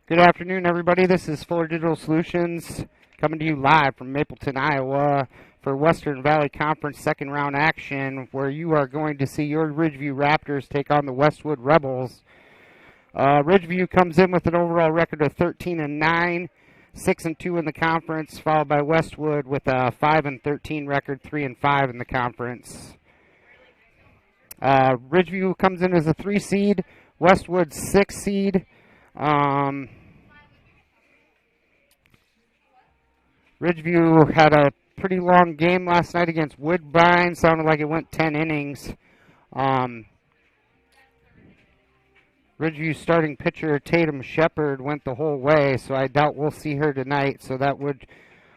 Good afternoon, everybody. This is Fuller Digital Solutions coming to you live from Mapleton, Iowa for Western Valley Conference second round action, where you are going to see your Ridgeview Raptors take on the Westwood Rebels. Ridgeview comes in with an overall record of 13-9, 6-2 in the conference, followed by Westwood with a 5-13 record, 3-5 in the conference. Ridgeview comes in as a 3 seed, Westwood 6 seed. Ridgeview had a pretty long game last night against Woodbine. Sounded like it went 10 innings. Ridgeview starting pitcher Tatum Shepard went the whole way, so I doubt we'll see her tonight. So that would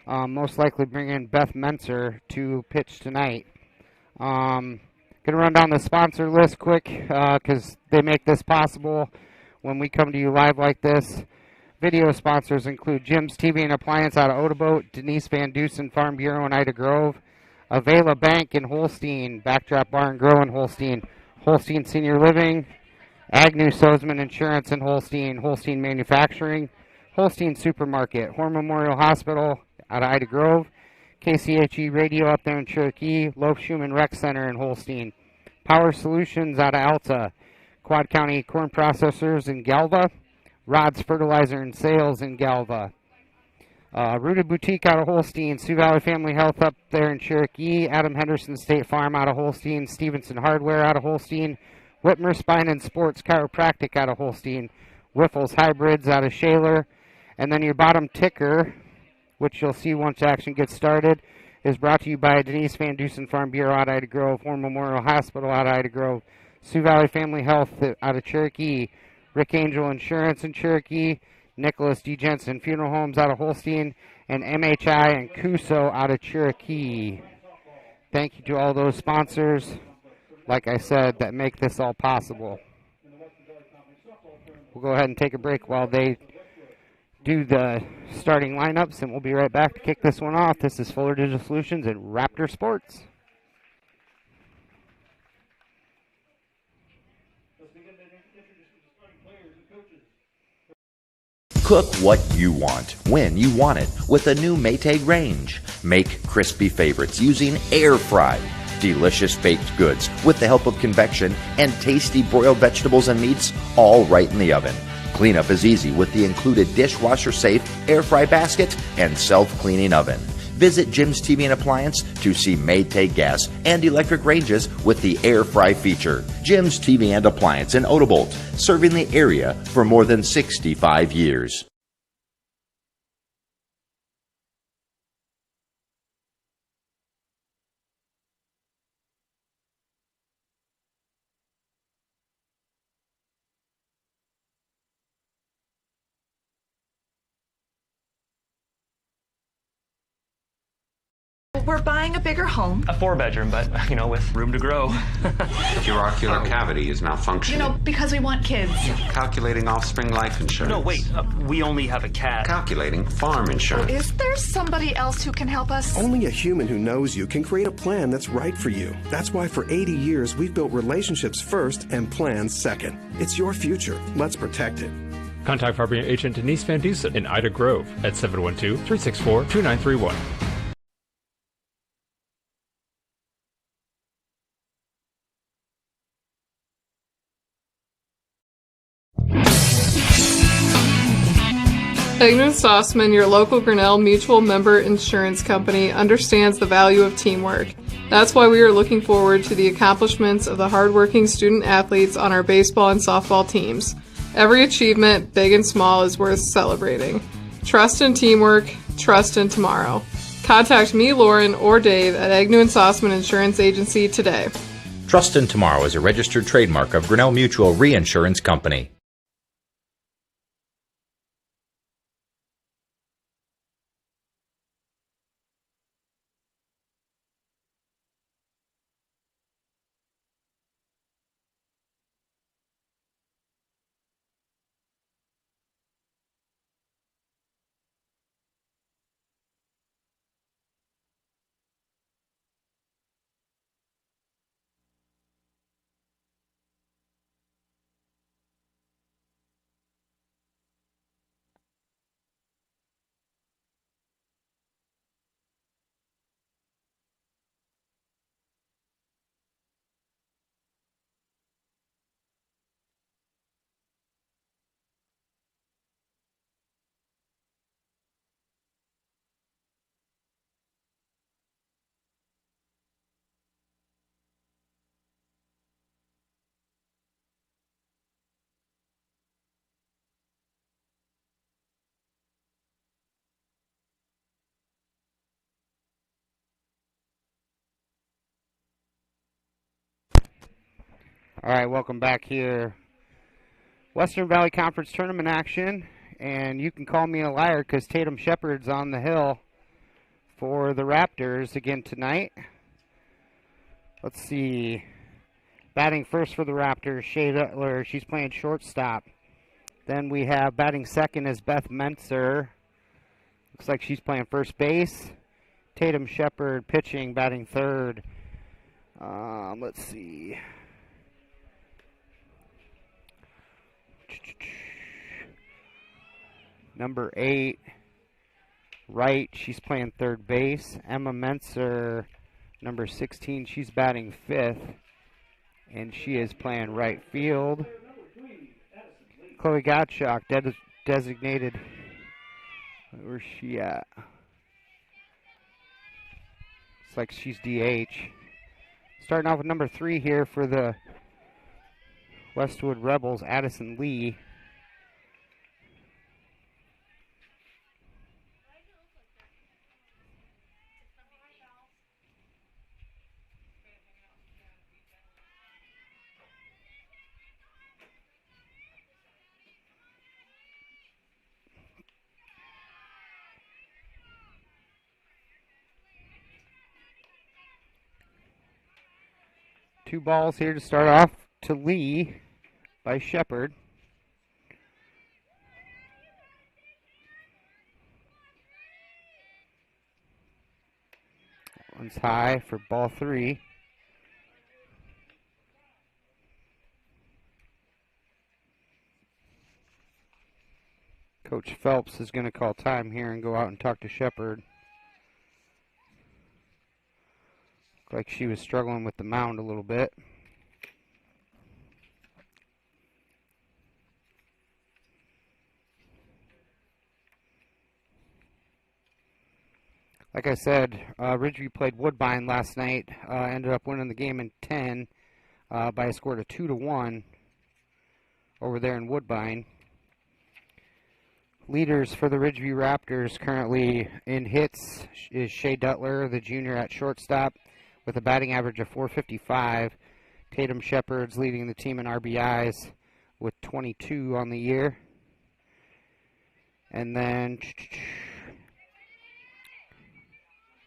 most likely bring in Beth Menser to pitch tonight. Going to run down the sponsor list quick because they make this possible when we come to you live like this. Video sponsors include Jim's TV and Appliance out of Otabote, Denise Van Dusen Farm Bureau in Ida Grove, Avela Bank in Holstein, Backdrop Bar and Grill in Holstein, Holstein Senior Living, Agnew Sozeman Insurance in Holstein, Holstein Manufacturing, Holstein Supermarket, Horn Memorial Hospital out of Ida Grove, KCHE Radio up there in Cherokee, Loaf Schumann Rec Center in Holstein, Power Solutions out of Alta, Quad County Corn Processors in Galva, Rod's Fertilizer and Sales in Galva. Rooted Boutique out of Holstein, Sioux Valley Family Health up there in Cherokee, Adam Henderson State Farm out of Holstein, Stevenson Hardware out of Holstein, Whitmer Spine and Sports Chiropractic out of Holstein, Wiffles Hybrids out of Shaler, and then your bottom ticker, which you'll see once action gets started, is brought to you by Denise Van Dusen Farm Bureau out of Ida Grove, Horn Memorial Hospital out of Ida Grove, Sioux Valley Family Health out of Cherokee, Rick Angel Insurance in Cherokee, Nicholas D. Jensen Funeral Homes out of Holstein, and MHI and Cuso out of Cherokee. Thank you to all those sponsors, like I said, that make this all possible. We'll go ahead and take a break while they do the starting lineups, and we'll be right back to kick this one off. This is Fuller Digital Solutions and Raptor Sports. Cook what you want, when you want it, with a new Maytag range. Make crispy favorites using air fry. Delicious baked goods with the help of convection and tasty broiled vegetables and meats, all right in the oven. Cleanup is easy with the included dishwasher-safe air fry basket and self-cleaning oven. Visit Jim's TV and Appliance to see Maytag gas and electric ranges with the air fry feature. Jim's TV and Appliance in Otabolt, serving the area for more than 65 years. We're buying a bigger home. A 4-bedroom, but, with room to grow. Your ocular cavity is malfunctioning. Because we want kids. Calculating offspring life insurance. No, wait. We only have a cat. Calculating farm insurance. Is there somebody else who can help us? Only a human who knows you can create a plan that's right for you. That's why for 80 years we've built relationships first and plans second. It's your future. Let's protect it. Contact Farming Agent Denise Van Dusen in Ida Grove at 712-364-2931. Agnew Stossman, your local Grinnell Mutual Member Insurance Company, understands the value of teamwork. That's why we are looking forward to the accomplishments of the hardworking student athletes on our baseball and softball teams. Every achievement, big and small, is worth celebrating. Trust in teamwork, trust in tomorrow. Contact me, Lauren, or Dave at Agnew & Stossman Insurance Agency today. Trust in Tomorrow is a registered trademark of Grinnell Mutual Reinsurance Company. All right, welcome back here. Western Valley Conference tournament action, and you can call me a liar because Tatum Shepard's on the hill for the Raptors again tonight. Let's see. Batting first for the Raptors, Shea Duttler. She's playing shortstop. Then we have batting second is Beth Mentzer. Looks like she's playing first base. Tatum Shepard pitching, batting third. Let's see. Number 8, Wright, she's playing third base. Emma Mentzer, number 16, she's batting fifth, and she is playing right field. Chloe Gottschalk, designated. Where's she at? Looks like she's DH. Starting off with number 3 here for the Westwood Rebels, Addison Lee. Two balls here to start off to Lee by Shepard. That one's high for ball 3. Coach Phelps is going to call time here and go out and talk to Shepard. Like she was struggling with the mound a little bit. Like I said, Ridgeview played Woodbine last night. Ended up winning the game in 10 by a score of 2-1 over there in Woodbine. Leaders for the Ridgeview Raptors currently in hits is Shea Duttler, the junior at shortstop, with a batting average of .455. Tatum Shepard's leading the team in RBIs with 22 on the year. And then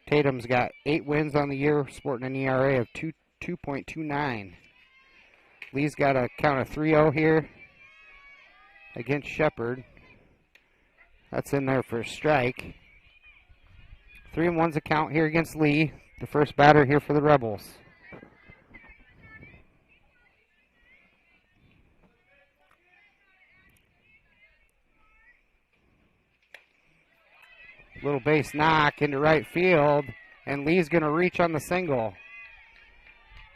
Tatum's got 8 wins on the year, sporting an ERA of 2.29. Lee's got a count of 3-0 here against Shepard. That's in there for a strike. 3-1's a count here against Lee, the first batter here for the Rebels. Little base knock into right field, and Lee's going to reach on the single.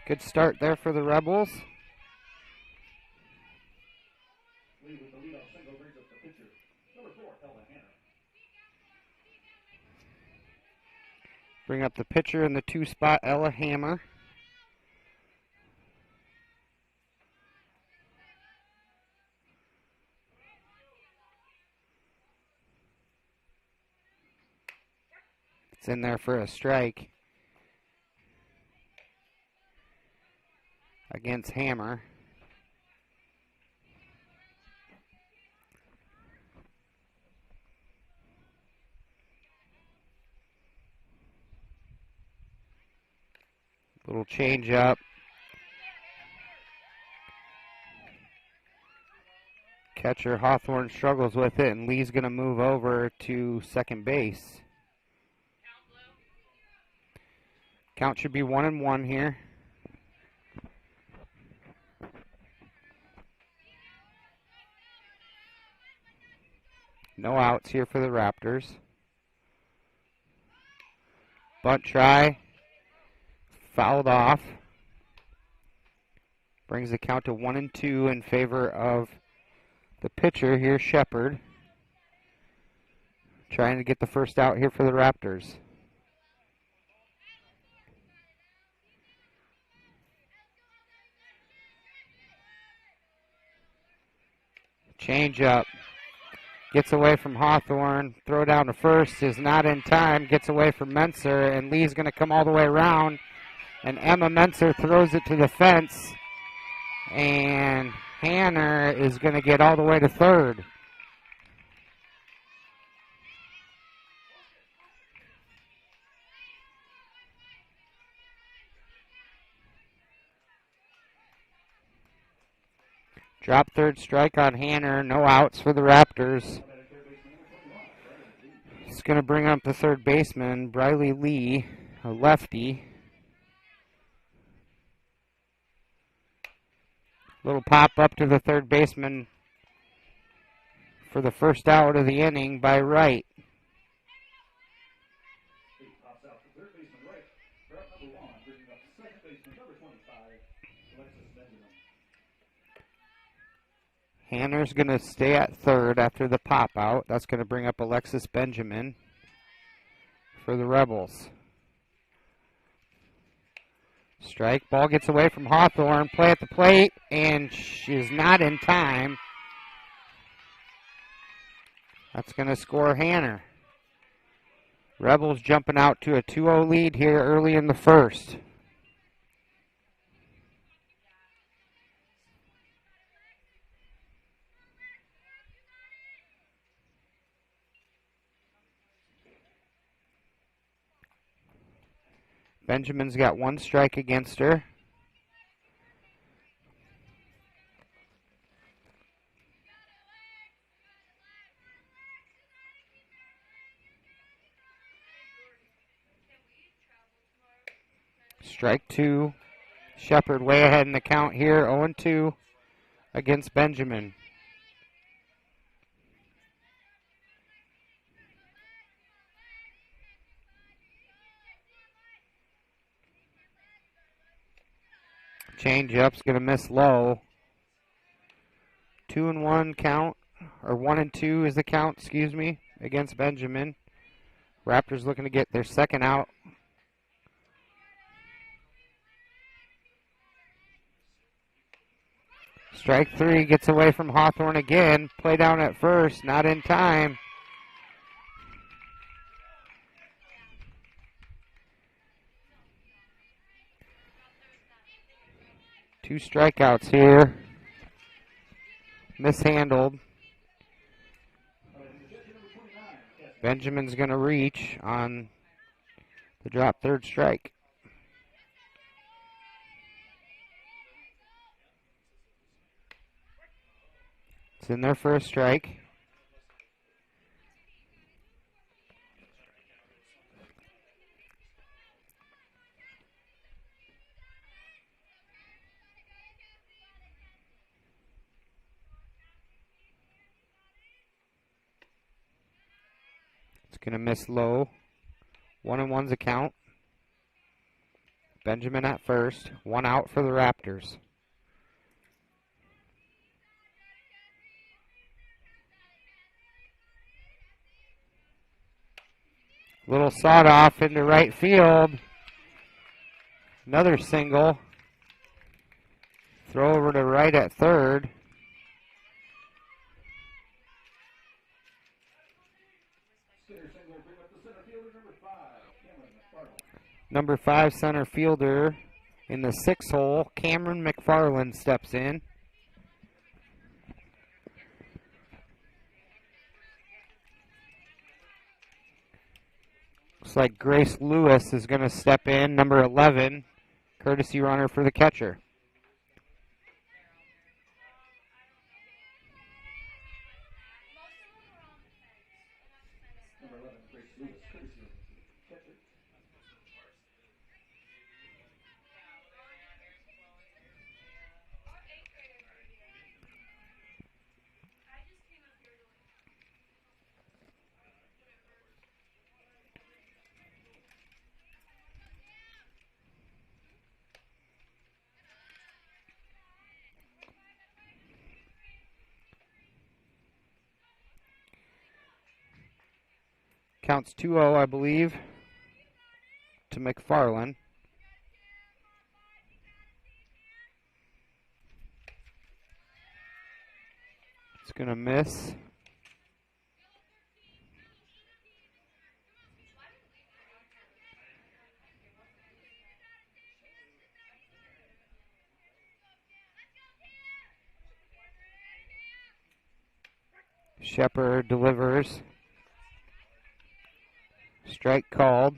Good start there for the Rebels. Bring up the pitcher in the 2 spot, Ella Hammer. It's in there for a strike against Hammer. Little change up. Catcher Hawthorne struggles with it, and Lee's going to move over to second base. Count should be 1-1 here. No outs here for the Raptors. Bunt try. Fouled off. Brings the count to 1-2 in favor of the pitcher here, Shepard. Trying to get the first out here for the Raptors. Change up. Gets away from Hawthorne. Throw down to first is not in time. Gets away from Mentzer, and Lee's going to come all the way around. And Emma Mentzer throws it to the fence. And Hanner is going to get all the way to third. Drop third strike on Hanner. No outs for the Raptors. It's going to bring up the third baseman, Briley Lee, a lefty. Little pop up to the third baseman for the first out of the inning by Wright. Hanner's going to stay at third after the pop out. That's going to bring up Alexis Benjamin for the Rebels. Strike. Ball gets away from Hawthorne. Play at the plate, and she's not in time. That's going to score Hanner. Rebels jumping out to a 2-0 lead here early in the first. Benjamin's got one strike against her. Strike two. Shepard way ahead in the count here, 0-2 against Benjamin. Changeup's going to miss low. 2-1 count, or 1-2 is the count, excuse me, against Benjamin. Raptors looking to get their second out. Strike three, gets away from Hawthorne again. Play down at first, not in time. Two strikeouts here. Mishandled. Benjamin's going to reach on the drop third strike. It's in their first strike. It's going to miss low. 1-1's a count. Benjamin at first. One out for the Raptors. Little sawed off into right field. Another single. Throw over to right at third. Number 5 center fielder in the 6 hole, Cameron McFarland steps in. Looks like Grace Lewis is going to step in, number 11, courtesy runner for the catcher. Counts 2-0, I believe, to McFarland. It's going to miss. Shepard delivers. Strike called.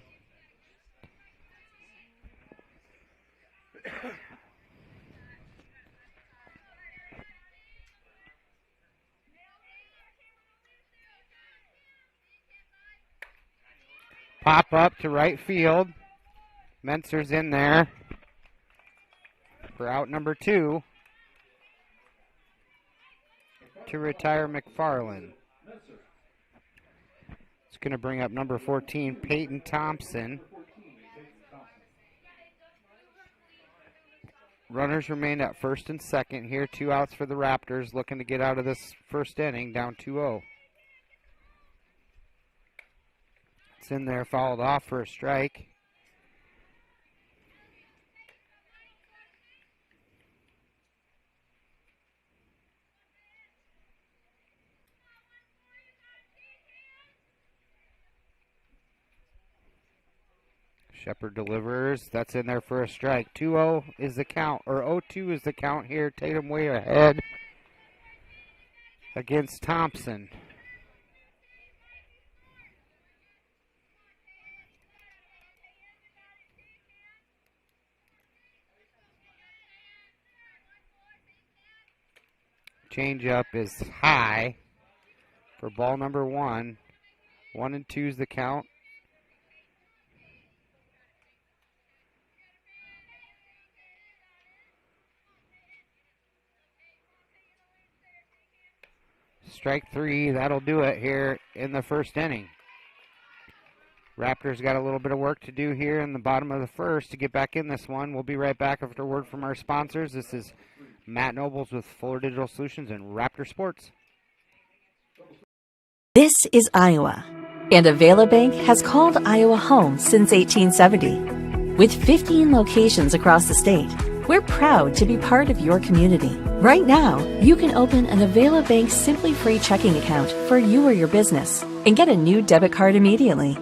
Pop up to right field. Mentzer's in there for out number 2 to retire McFarland. It's going to bring up number 14, Peyton Thompson. Runners remain at first and second here. 2 outs for the Raptors, looking to get out of this first inning, down 2-0. It's in there, fouled off for a strike. Shepard delivers. That's in there for a strike. 2-0 is the count, or 0-2 is the count here. Tatum way ahead against Thompson. Changeup is high for ball number 1. 1-2 is the count. Strike 3, that'll do it here in the first inning. Raptors got a little bit of work to do here in the bottom of the first to get back in this one. We'll be right back after a word from our sponsors. This is Matt Nobles with Fuller Digital Solutions and Raptor Sports. This is Iowa, and Avela Bank has called Iowa home since 1870. With 15 locations across the state, we're proud to be part of your community. Right now, you can open an Avela Bank Simply Free checking account for you or your business and get a new debit card immediately.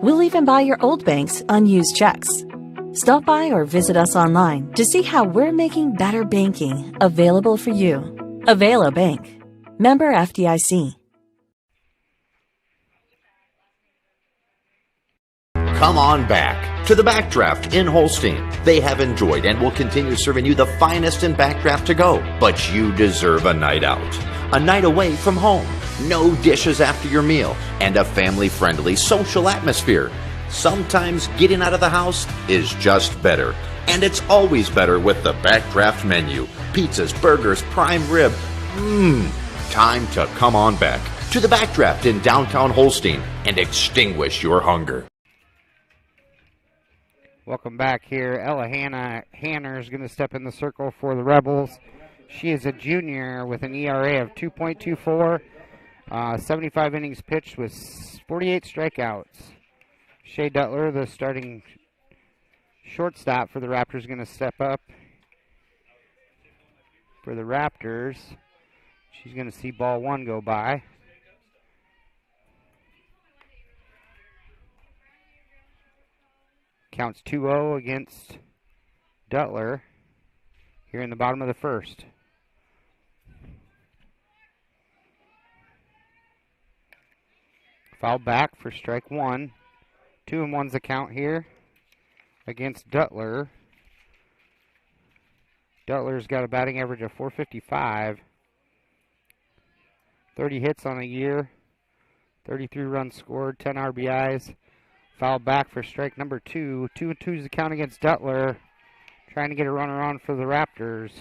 We'll even buy your old bank's unused checks. Stop by or visit us online to see how we're making better banking available for you. Avela Bank. Member FDIC. Come on back to the Backdraft in Holstein. They have enjoyed and will continue serving you the finest in backdraft to go. But you deserve a night out, a night away from home, no dishes after your meal, and a family-friendly social atmosphere. Sometimes getting out of the house is just better. And it's always better with the Backdraft menu. Pizzas, burgers, prime rib. Time to come on back to the Backdraft in downtown Holstein and extinguish your hunger. Welcome back here. Ella Hanner is going to step in the circle for the Rebels. She is a junior with an ERA of 2.24, 75 innings pitched with 48 strikeouts. Shea Duttler, the starting shortstop for the Raptors, is going to step up for the Raptors. She's going to see ball 1 go by. Counts 2-0 against Duttler here in the bottom of the first. Foul back for strike 1. 2-1's the count here against Duttler. Duttler's got a batting average of .455. 30 hits on the year. 33 runs scored, 10 RBIs. Foul back for strike number 2. 2-2's the count against Duttler. Trying to get a runner on for the Raptors.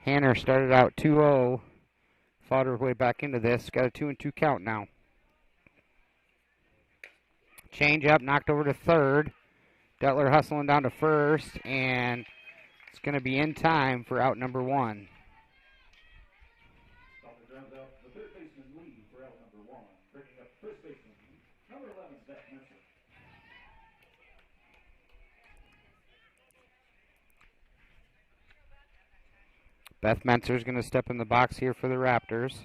Hanner started out 2-0. Fought her way back into this. Got a 2-2 count now. Change up, knocked over to third. Duttler hustling down to first, and it's going to be in time for out number 1. Beth Mentzer is going to step in the box here for the Raptors.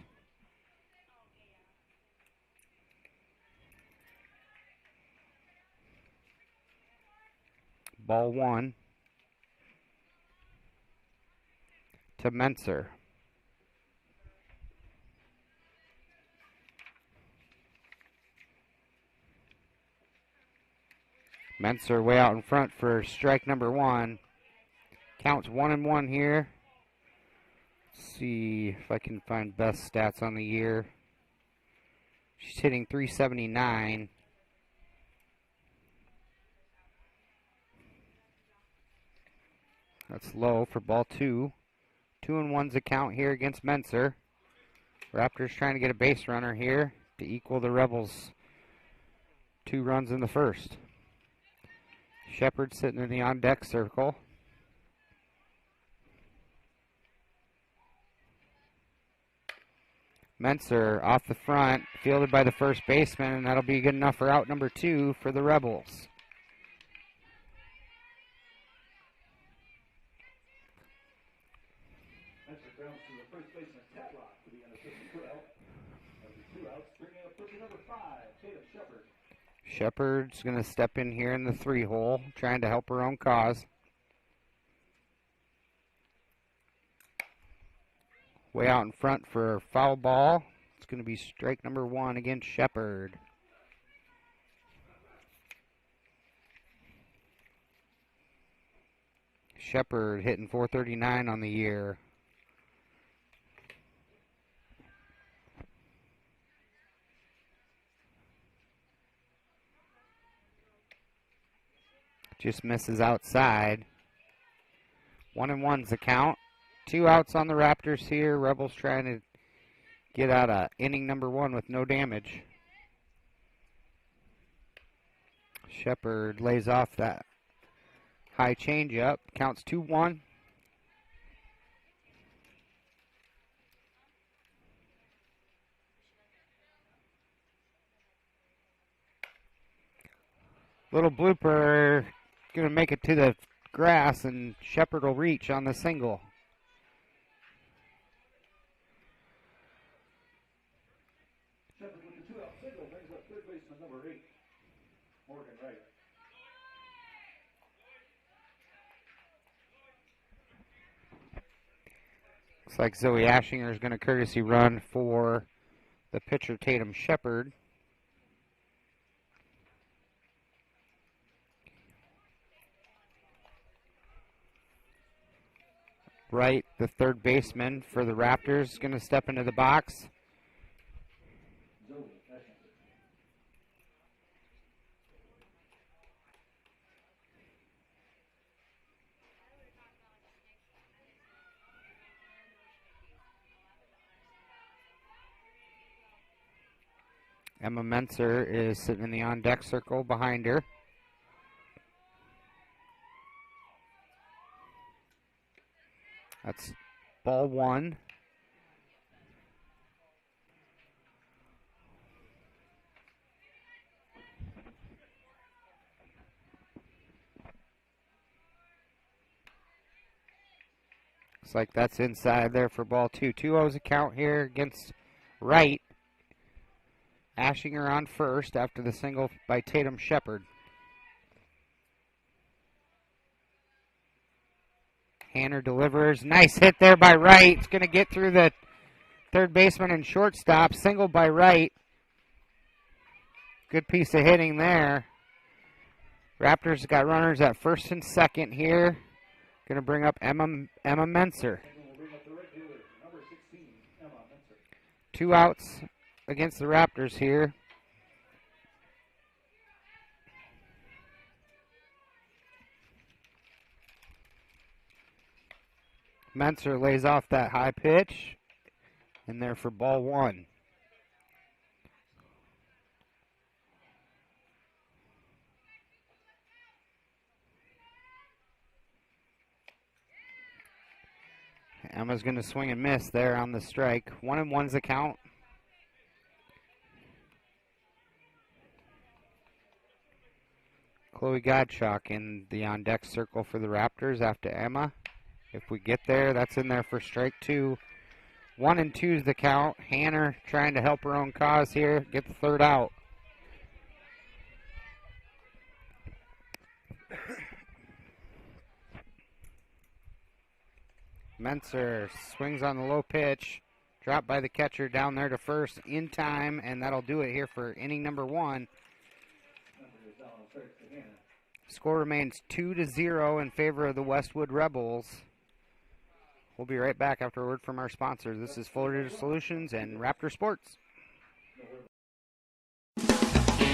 Ball 1 to Mentzer. Menser way out in front for strike number 1. Counts 1-1 here. Let's see if I can find best stats on the year. She's hitting .379. That's low for ball 2. 2-1's a count here against Menser. Raptors trying to get a base runner here to equal the Rebels' 2 runs in the first. Shepard sitting in the on-deck circle. Menser off the front, fielded by the first baseman, and that'll be good enough for out number 2 for the Rebels. Shepard's going to step in here in the 3-hole, trying to help her own cause. Way out in front for foul ball. It's going to be strike number 1 against Shepard. Shepard hitting .439 on the year. Just misses outside. 1-1's the count. 2 outs on the Raptors here. Rebels trying to get out of inning number 1 with no damage. Shepard lays off that high changeup. Counts 2-1. Little blooper. Going to make it to the grass, and Shepard will reach on the single. Shepard with the 2-out single brings up third baseman number 8, Morgan Wright. Looks like Zoe Ashinger is going to courtesy run for the pitcher Tatum Shepard. Wright, the third baseman for the Raptors, is going to step into the box. Emma Menser is sitting in the on-deck circle behind her. That's ball 1. Looks like that's inside there for ball 2. 2-0's a count here against Wright. Ashinger on first after the single by Tatum Shepard. Hanner delivers. Nice hit there by Wright. It's going to get through the third baseman and shortstop. Single by Wright. Good piece of hitting there. Raptors got runners at first and second here. Going to bring up Emma Menser. 2 outs against the Raptors here. Menser lays off that high pitch, and there for ball 1. Emma's going to swing and miss there on the strike. 1-1's the count. Chloe Gottschalk in the on-deck circle for the Raptors after Emma. If we get there, that's in there for strike 2. 1-2's the count. Hanner trying to help her own cause here. Get the third out. Menser swings on the low pitch. Dropped by the catcher down there to first in time, and that'll do it here for inning number 1. Score remains 2-0 in favor of the Westwood Rebels. We'll be right back after a word from our sponsors. This is Fuller Solutions and Raptor Sports.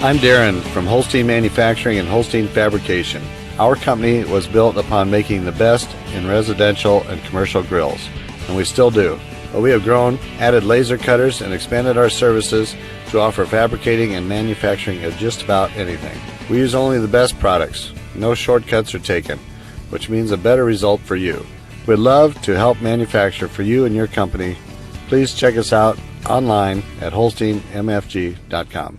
I'm Darren from Holstein Manufacturing and Holstein Fabrication. Our company was built upon making the best in residential and commercial grills, and we still do. But we have grown, added laser cutters, and expanded our services to offer fabricating and manufacturing of just about anything. We use only the best products. No shortcuts are taken, which means a better result for you. We'd love to help manufacture for you and your company. Please check us out online at holsteinmfg.com.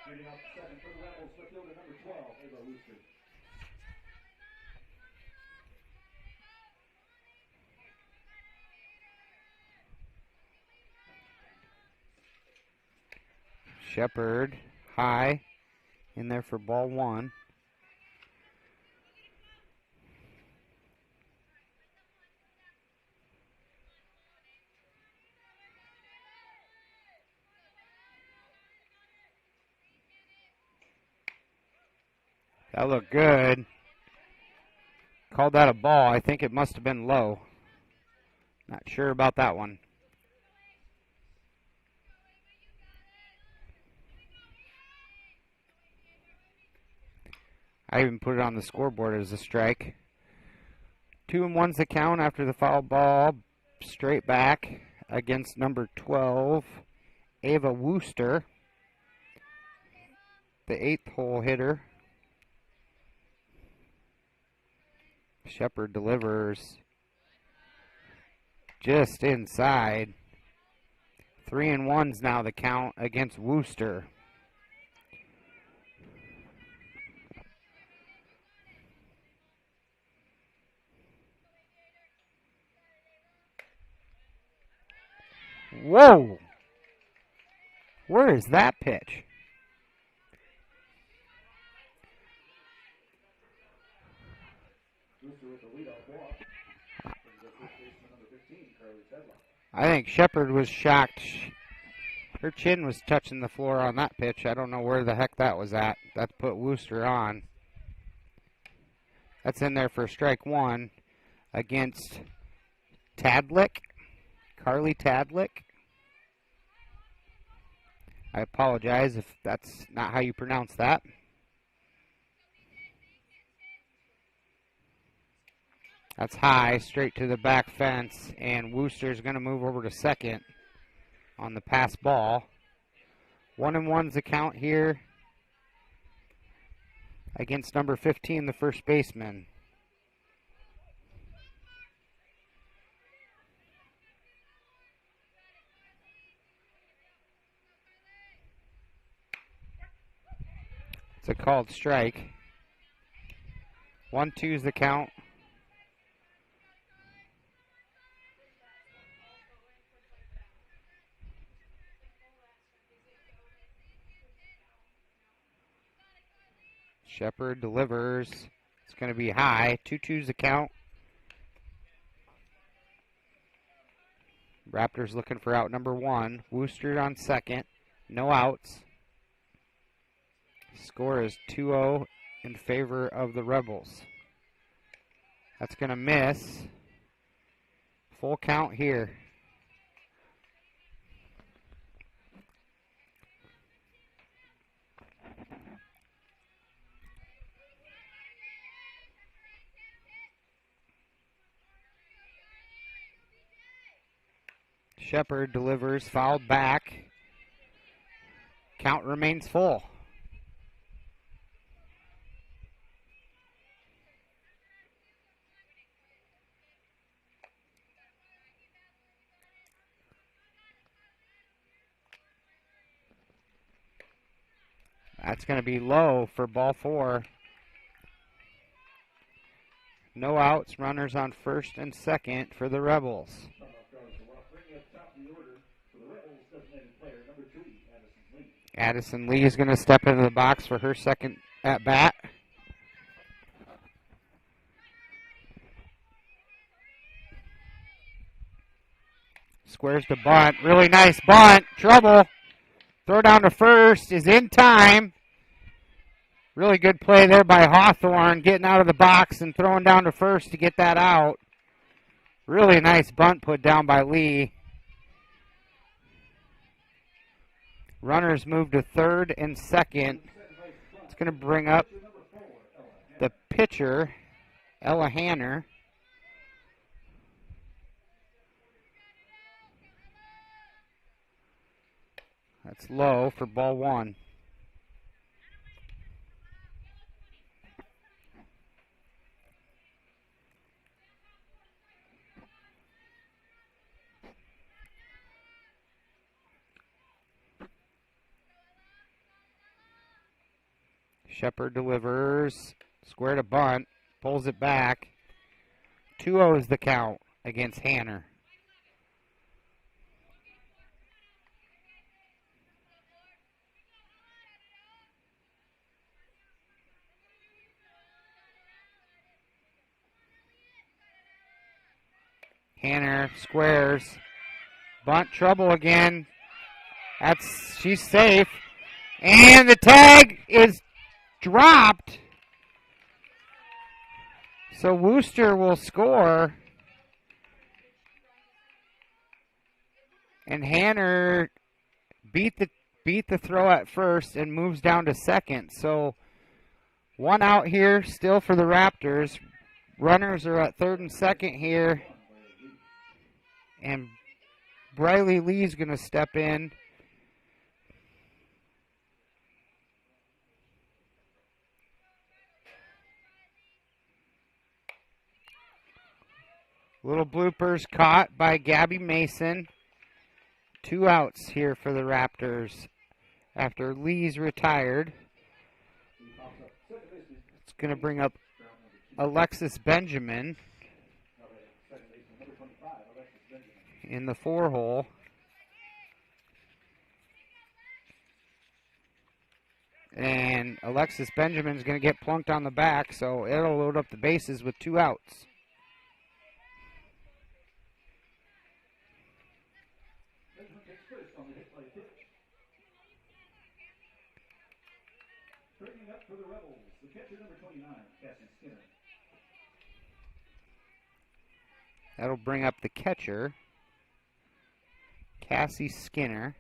Leading off the second for the Rebels, the fielder number 12, Ava Wooster. Shepard high in there for ball one. That looked good. Called that a ball. I think it must have been low. Not sure about that one. I even put it on the scoreboard as a strike. 2-1's the count after the foul ball. Straight back against number 12, Ava Wooster, the 8th hole hitter. Shepard delivers just inside. 3-1's now the count against Wooster. Whoa! Where is that pitch? I think Shepard was shocked. Her chin was touching the floor on that pitch. I don't know where the heck that was at. That put Wooster on. That's in there for strike one against Tadlick. Carly Tadlick. I apologize if that's not how you pronounce that. That's high, straight to the back fence, and Wooster's going to move over to second on the pass ball. 1-1's the count here against number 15, the first baseman. It's a called strike. 1-2's the count. Shepard delivers. It's going to be high. 2-2's the count. Raptors looking for out number one. Wooster on second. No outs. Score is 2-0 in favor of the Rebels. That's going to miss. Full count here. Shepard delivers, fouled back. Count remains full. That's going to be low for ball 4. No outs, runners on first and second for the Rebels. Addison Lee is going to step into the box for her second at bat. Squares to bunt. Really nice bunt. Trouble. Throw down to first is in time. Really good play there by Hawthorne, getting out of the box and throwing down to first to get that out. Really nice bunt put down by Lee. Runners move to third and second. It's going to bring up the pitcher, Ella Hanner. That's low for ball 1. Shepard delivers, square to bunt, pulls it back. 2-0 is the count against Hanner. Hanner squares, bunt trouble again. She's safe, and the tag is dropped. So Wooster will score, and Hanner beat the throw at first and moves down to second. So 1 out here still for the Raptors. Runners are at third and second here. And Briley Lee's going to step in. Little bloopers caught by Gabby Mason. 2 outs here for the Raptors after Lee's retired. It's going to bring up Alexis Benjamin in the 4-hole. And Alexis Benjamin's going to get plunked on the back, so it'll load up the bases with 2 outs. Straightening up for the Rebels, the catcher number 29, Cassie Skinner. That'll bring up the catcher, Cassie Skinner.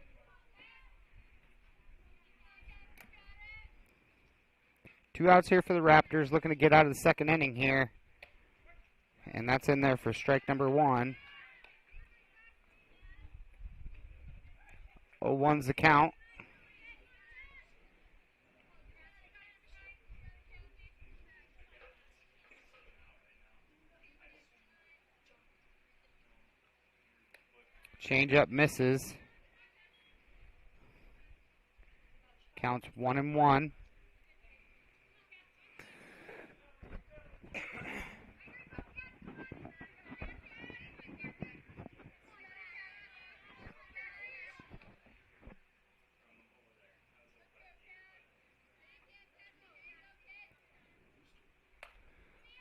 Two outs here for the Raptors, looking to get out of the second inning here. And that's in there for strike number 1. 0-1's the count. Change-up misses. Counts 1-1.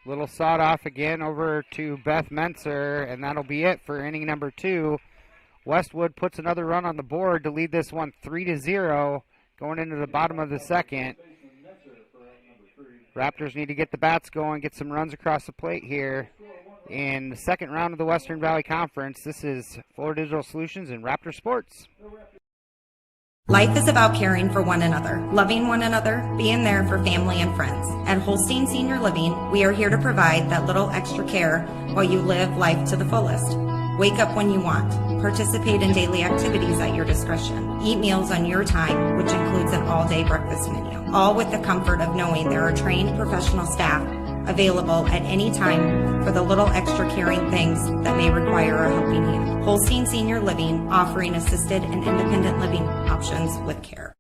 Little sawed off again over to Beth Menser, and that'll be it for inning number 2. Westwood puts another run on the board to lead this one 3-0 going into the bottom of the second. Raptors need to get the bats going, get some runs across the plate here in the second round of the Western Valley Conference. This is Florida Digital Solutions and Raptor Sports. Life is about caring for one another, loving one another, being there for family and friends. At Holstein Senior Living, we are here to provide that little extra care while you live life to the fullest. Wake up when you want. Participate in daily activities at your discretion. Eat meals on your time, which includes an all-day breakfast menu. All with the comfort of knowing there are trained professional staff available at any time for the little extra caring things that may require a helping hand. Holstein Senior Living, offering assisted and independent living options with care.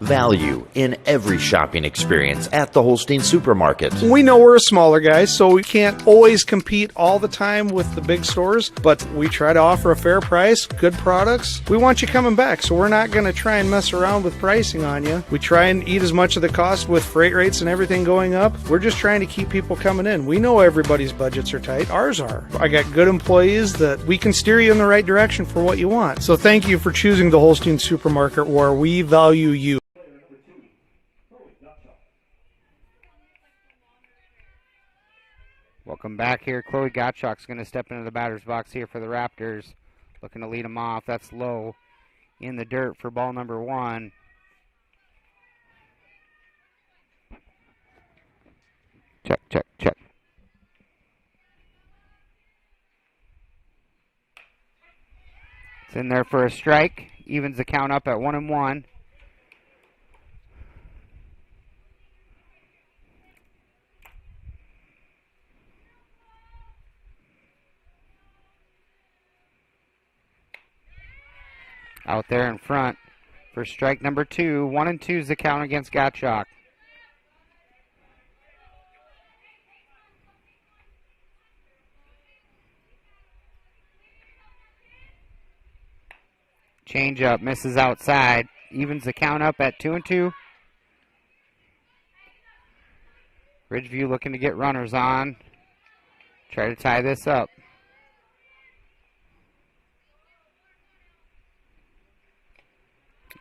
Value in every shopping experience at the Holstein Supermarket. We know we're a smaller guy, so we can't always compete all the time with the big stores, but we try to offer a fair price, good products. We want you coming back, so we're not going to try and mess around with pricing on you. We try and eat as much of the cost with freight rates and everything going up. We're just trying to keep people coming in. We know everybody's budgets are tight. Ours are. I got good employees that we can steer you in the right direction for what you want. So thank you for choosing the Holstein Supermarket, where we value you. Welcome back here. Chloe Gottschalk's going to step into the batter's box here for the Raptors. Looking to lead them off. That's low in the dirt for ball number 1. Check, check, check. It's in there for a strike. Evens the count up at 1-1. Out there in front for strike number 2. 1-2 is the count against Gottschalk. Change up, misses outside. Evens the count up at 2-2. Ridgeview looking to get runners on. Try to tie this up.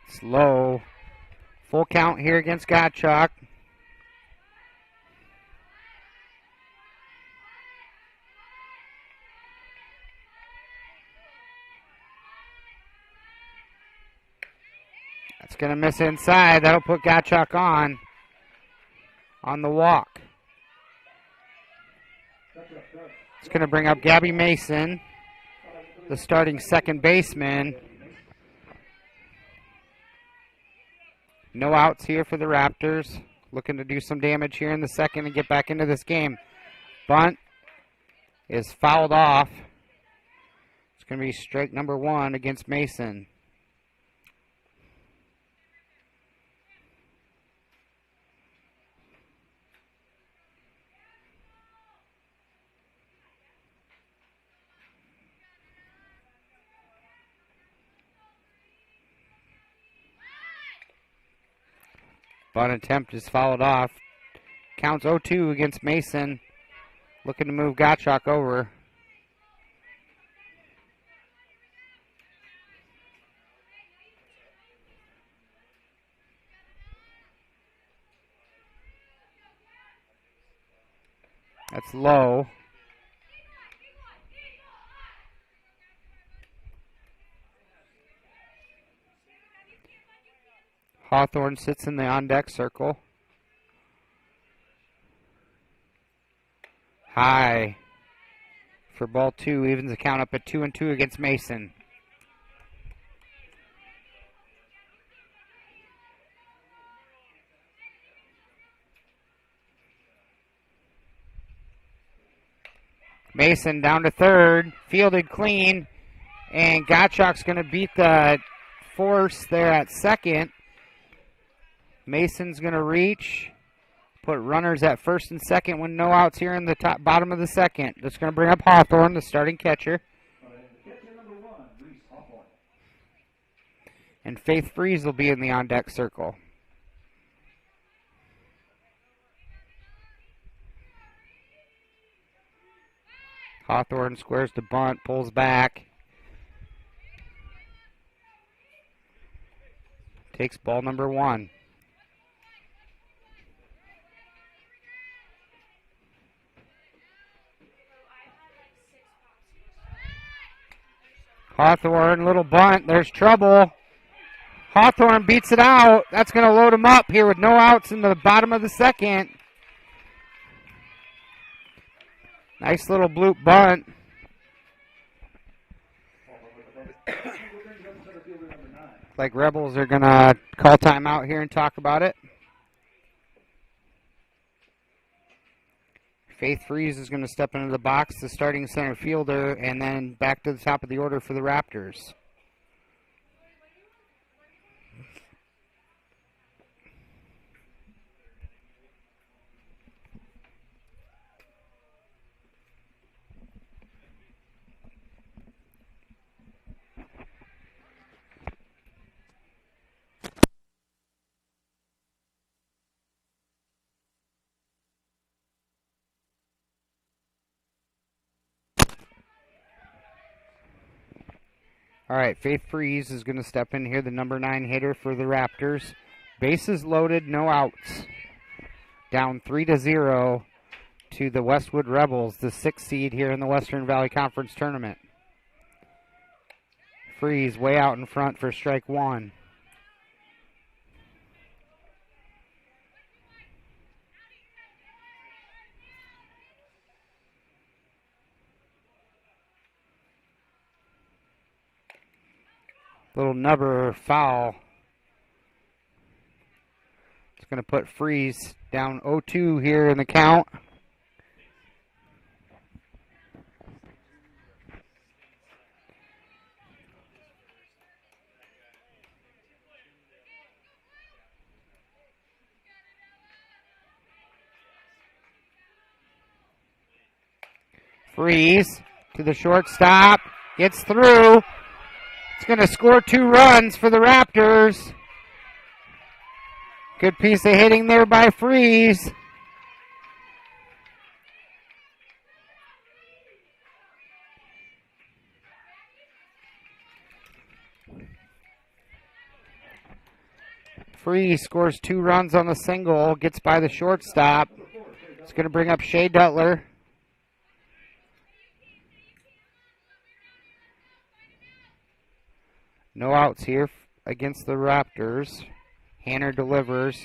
It's low. Full count here against Gottschalk. That's going to miss inside. That'll put Gottschalk on the walk. It's going to bring up Gabby Mason, the starting second baseman. No outs here for the Raptors. Looking to do some damage here in the second and get back into this game. Bunt is fouled off. It's going to be strike number 1 against Mason. Bunt attempt is fouled off. Counts 0-2 against Mason. Looking to move Gottschalk over. That's low. Hawthorne sits in the on-deck circle. High for ball 2. Evens the count up at 2-2 against Mason. Mason down to third. Fielded clean. And Gottschalk's going to beat the force there at second. Mason's going to reach, put runners at first and second with no outs here in the bottom of the second. That's going to bring up Hawthorne, the starting catcher. And Faith Freeze will be in the on-deck circle. Hawthorne squares the bunt, pulls back. Takes ball number 1. Hawthorne, little bunt. There's trouble. Hawthorne beats it out. That's going to load him up here with no outs in the bottom of the second. Nice little bloop bunt. Like Rebels are going to call timeout here and talk about it. Faith Freeze is going to step into the box, the starting center fielder, and then back to the top of the order for the Raptors. All right, Faith Freeze is going to step in here, the number 9 hitter for the Raptors. Bases loaded, no outs. Down 3-0 to the Westwood Rebels, the 6th seed here in the Western Valley Conference Tournament. Freeze way out in front for strike 1. Little nubber foul. It's going to put Freeze down 0-2 here in the count. Freeze to the shortstop. Gets through. It's going to score 2 runs for the Raptors. Good piece of hitting there by Freeze. Freeze scores 2 runs on the single, gets by the shortstop. It's going to bring up Shea Dutler. No outs here against the Raptors. Hanner delivers.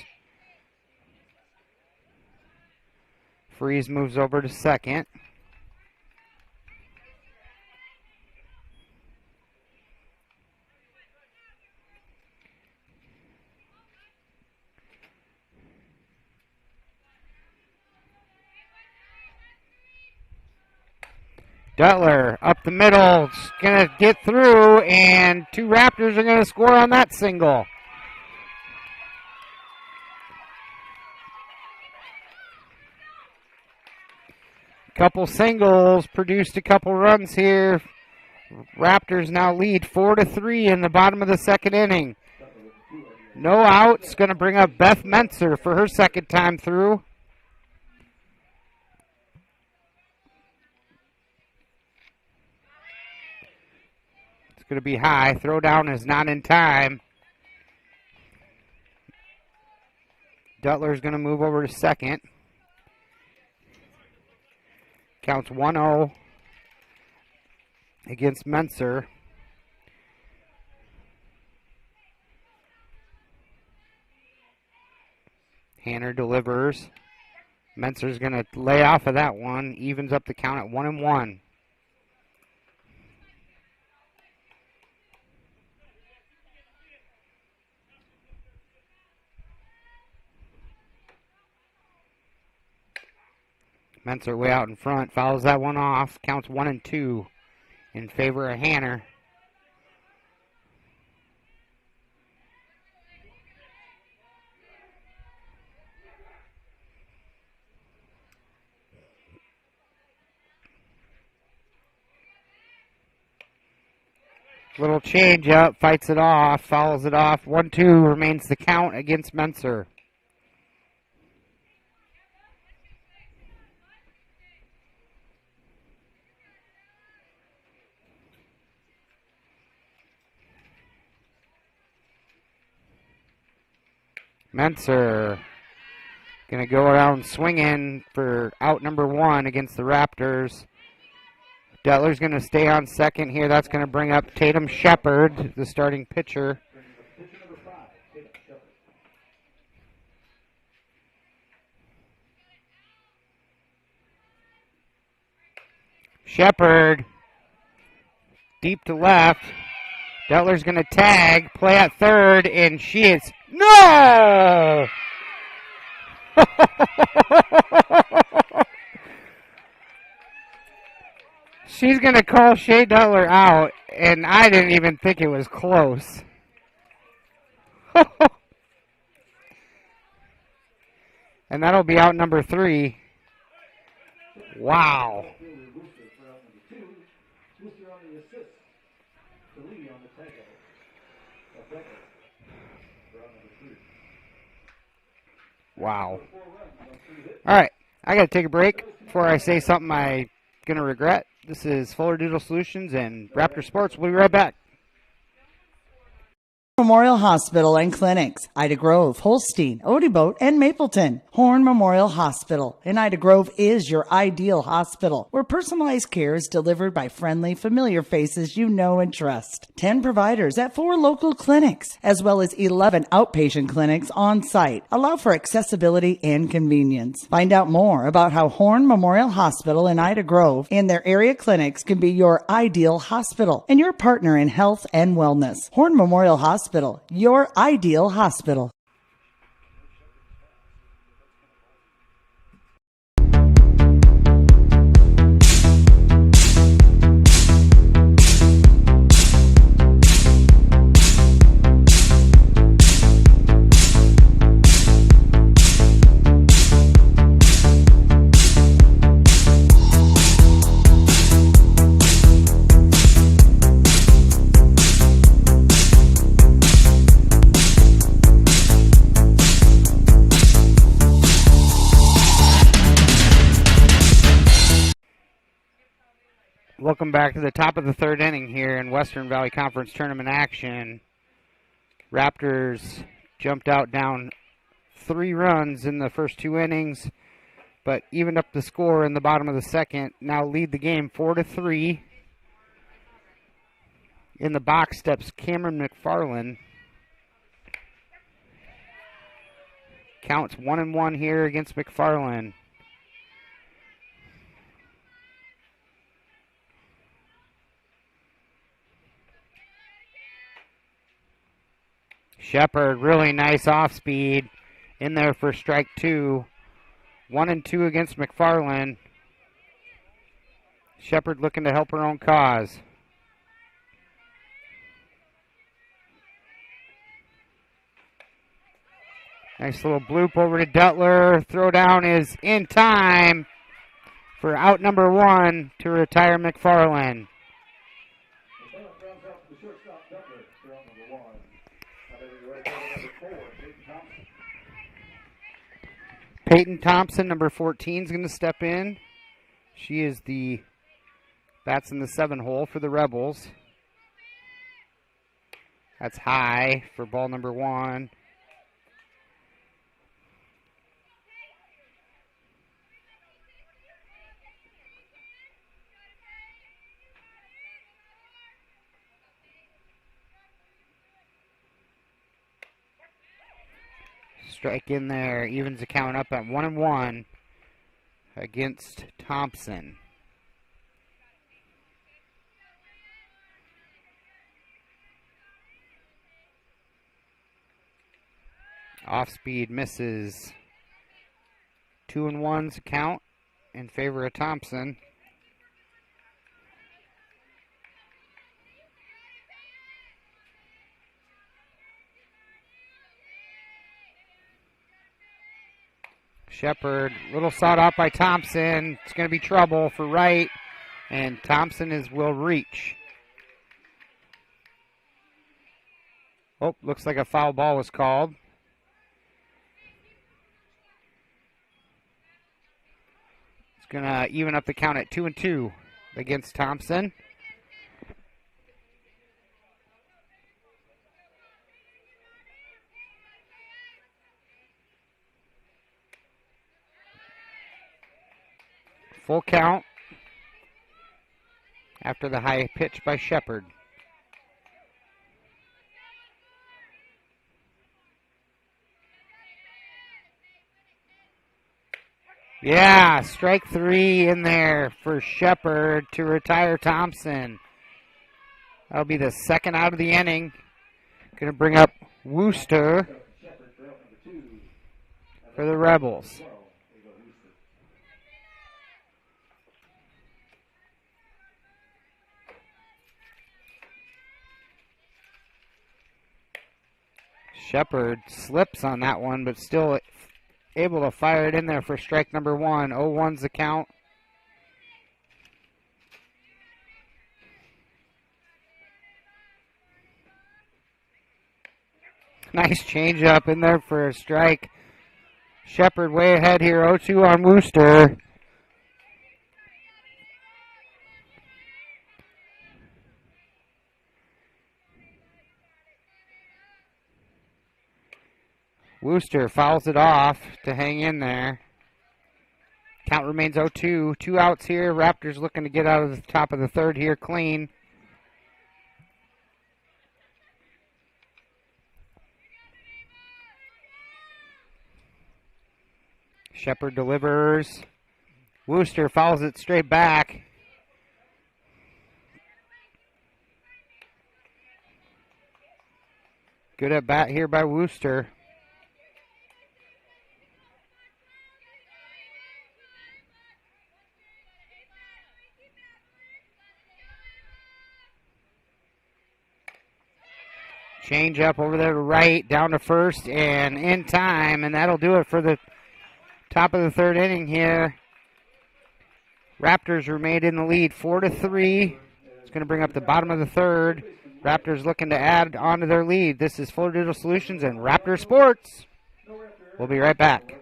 Freeze moves over to second. Dutler up the middle, going to get through, and 2 Raptors are going to score on that single. Couple singles produced a couple runs here. Raptors now lead 4-3 in the bottom of the 2nd inning. No outs, going to bring up Beth Mentzer for her 2nd time through. Going to be high. Throw down is not in time. Dutler's going to move over to second. Counts 1-0 against Mentzer. Hanner delivers. Mentzer's going to lay off of that one. Evens up the count at 1-1. Mentzer way out in front, fouls that one off, counts 1-2 in favor of Hanner. Little change up, fights it off, fouls it off. 1-2 remains the count against Mentzer. Mentzer going to go around swinging for out number 1 against the Raptors. Dutler's going to stay on second here. That's going to bring up Tatum Shepard, the starting pitcher. Shepard deep to left. Dutler's going to tag, play at third, and she is... No! She's going to call Shea Dutler out, and I didn't even think it was close. And that'll be out number 3. Wow. Wow. All right, I got to take a break before I say something I'm going to regret. This is Fuller Doodle Solutions and Raptor Sports. We'll be right back. Memorial Hospital and Clinics, Ida Grove, Holstein, Odeboat, and Mapleton. Horn Memorial Hospital in Ida Grove is your ideal hospital, where personalized care is delivered by friendly, familiar faces you know and trust. 10 providers at 4 local clinics, as well as 11 outpatient clinics on site, allow for accessibility and convenience. Find out more about how Horn Memorial Hospital in Ida Grove and their area clinics can be your ideal hospital and your partner in health and wellness. Horn Memorial Hospital, your ideal hospital. Welcome back to the top of the third inning here in Western Valley Conference Tournament action. Raptors jumped out down 3 runs in the first 2 innings, but evened up the score in the bottom of the second. Now lead the game 4-3. In the box steps Cameron McFarland. Counts 1-1 here against McFarland. Shepard, really nice off speed in there for strike 2. 1-2 against McFarland. Shepard looking to help her own cause. Nice little bloop over to Dutler. Throw down is in time for out number 1 to retire McFarland. Peyton Thompson, number 14, is going to step in. She is the bats in the 7 hole for the Rebels. That's high for ball number 1. Strike in there, evens the count up at 1-1 against Thompson. Off speed misses. 2-1's count in favor of Thompson. Shepard, little sought out by Thompson. It's going to be trouble for right, and Thompson will reach. Oh, looks like a foul ball was called. It's going to even up the count at 2-2 against Thompson. Full count after the high pitch by Shepard. Yeah, strike 3 in there for Shepard to retire Thompson. That'll be the second out of the inning. Going to bring up Wooster for the Rebels. Shepard slips on that one, but still able to fire it in there for strike number 1. 0-1's the count. Nice change up in there for a strike. Shepard way ahead here. 0-2 on Wooster. Wooster fouls it off to hang in there. Count remains 0-2. 2 outs here. Raptors looking to get out of the top of the third here clean. Shepard delivers. Wooster fouls it straight back. Good at bat here by Wooster. Change up over there to right, down to first, and in time, and that'll do it for the top of the third inning here. Raptors remain in the lead, 4-3. It's going to bring up the bottom of the third. Raptors looking to add on to their lead. This is Fuller Digital Solutions and Raptor Sports. We'll be right back.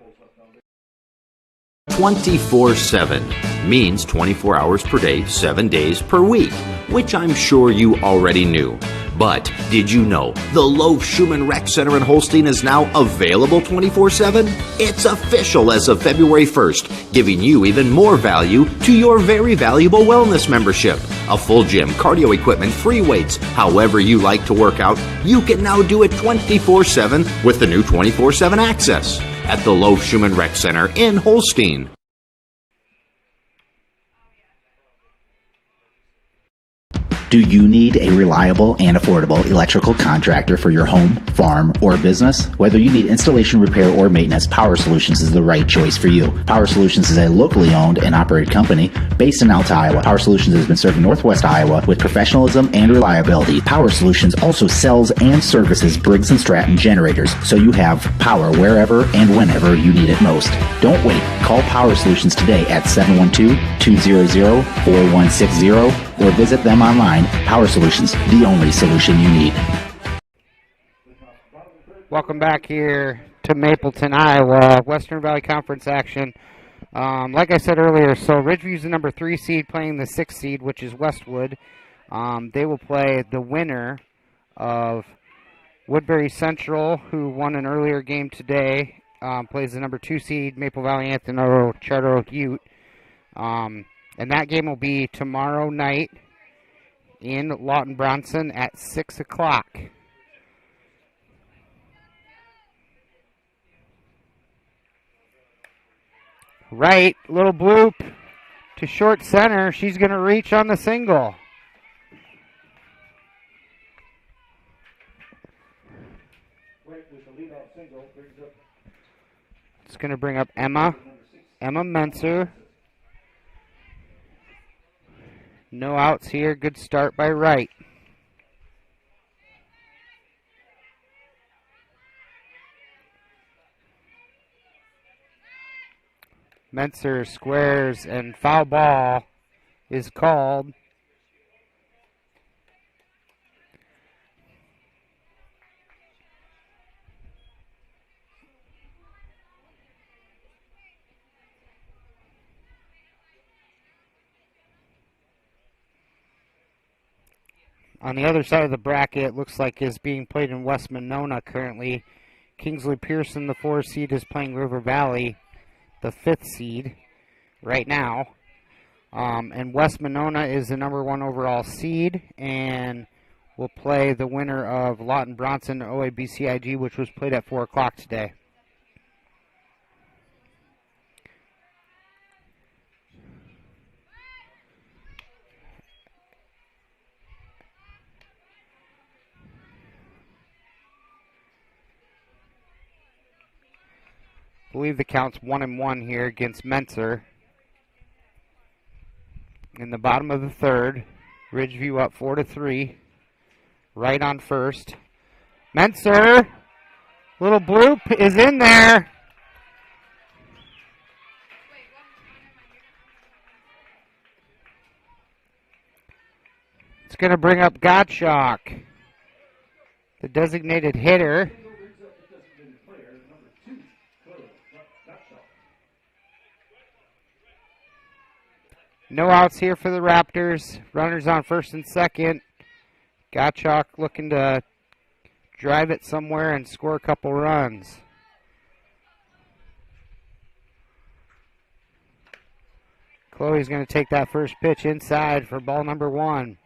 24/7 means 24 hours per day, 7 days per week, which I'm sure you already knew. But did you know the Loaf Schumann Rec Center in Holstein is now available 24/7? It's official as of February 1st, giving you even more value to your very valuable wellness membership. A full gym, cardio equipment, free weights, however you like to work out, you can now do it 24/7 with the new 24/7 access at the Loaf Schumann Rec Center in Holstein. Do you need a reliable and affordable electrical contractor for your home, farm, or business? Whether you need installation, repair, or maintenance, Power Solutions is the right choice for you. Power Solutions is a locally owned and operated company based in Alta, Iowa. Power Solutions has been serving Northwest Iowa with professionalism and reliability. Power Solutions also sells and services Briggs & Stratton generators, so you have power wherever and whenever you need it most. Don't wait. Call Power Solutions today at 712-200-4160 or visit them online. Power Solutions, the only solution you need. Welcome back here to Mapleton, Iowa. Western Valley Conference action. Like I said earlier, so Ridgeview's the number 3 seed playing the 6 seed, which is Westwood. They will play the winner of Woodbury Central, who won an earlier game today, plays the number 2 seed, Maple Valley Anthony Charter Oak Ute. And that game will be tomorrow night in Lawton Bronson at 6 o'clock. Right, little bloop to short center. She's going to reach on the single. It's going to bring up Emma Menser. No outs here. Good start by Wright. Menser squares and foul ball is called. On the other side of the bracket, it looks like is being played in West Monona currently. Kingsley Pearson, the 4 seed, is playing River Valley, the 5th seed, right now. And West Monona is the number 1 overall seed and will play the winner of Lawton Bronson OABCIG, which was played at 4 o'clock today. I believe the count's 1-1 here against Menser. In the bottom of the third, Ridgeview up 4-3. Right on first. Menser, little bloop is in there. It's going to bring up Gottschalk, the designated hitter. No outs here for the Raptors. Runners on first and second. Gottschalk looking to drive it somewhere and score a couple runs. Chloe's going to take that first pitch inside for ball number 1.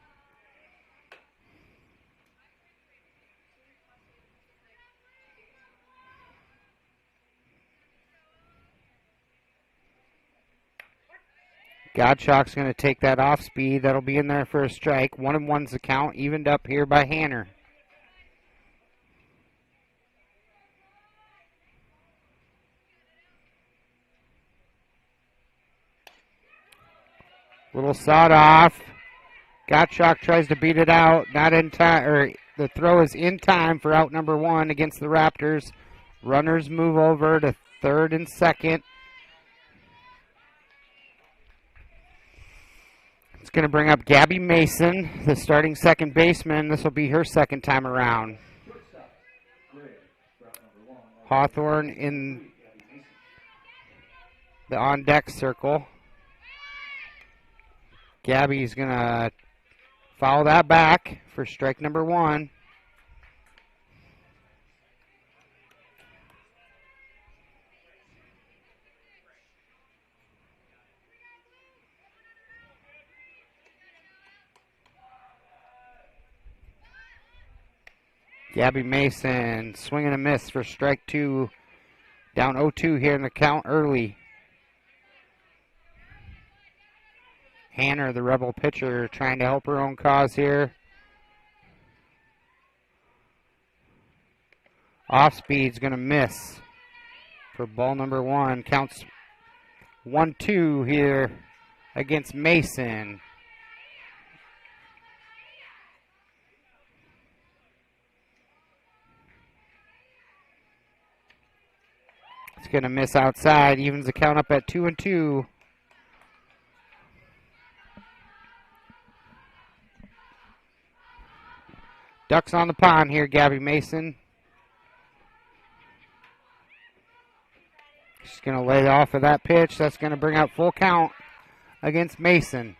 Gottschalk's going to take that off speed. That'll be in there for a strike. 1-1's the count, evened up here by Hanner. Little sawed off. Gottschalk tries to beat it out. Not in time, or the throw is in time for out number 1 against the Raptors. Runners move over to third and second. It's going to bring up Gabby Mason, the starting second baseman. This will be her second time around. Hawthorne in the on-deck circle. Gabby's going to foul that back for strike number 1. Gabby Mason swinging a miss for strike 2. Down 0-2 here in the count early. Hanner, the Rebel pitcher, trying to help her own cause here. Off speed's going to miss for ball number 1. Counts 1-2 here against Mason. It's going to miss outside, evens the count up at 2-2. Ducks on the pond here, Gabby Mason. She's going to lay off of that pitch. That's going to bring out full count against Mason.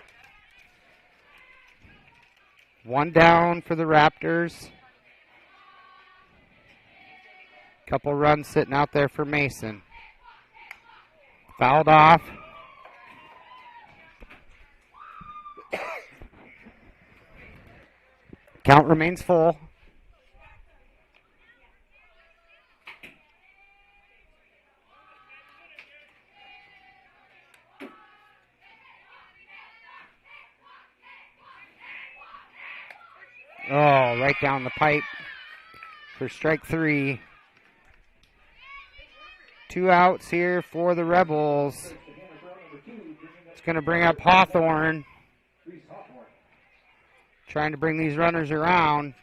1 down for the Raptors. Couple runs sitting out there for Mason. Fouled off. Count remains full. Oh, right down the pipe for strike 3. 2 outs here for the Rebels. It's going to bring up Hawthorne. Trying to bring these runners around.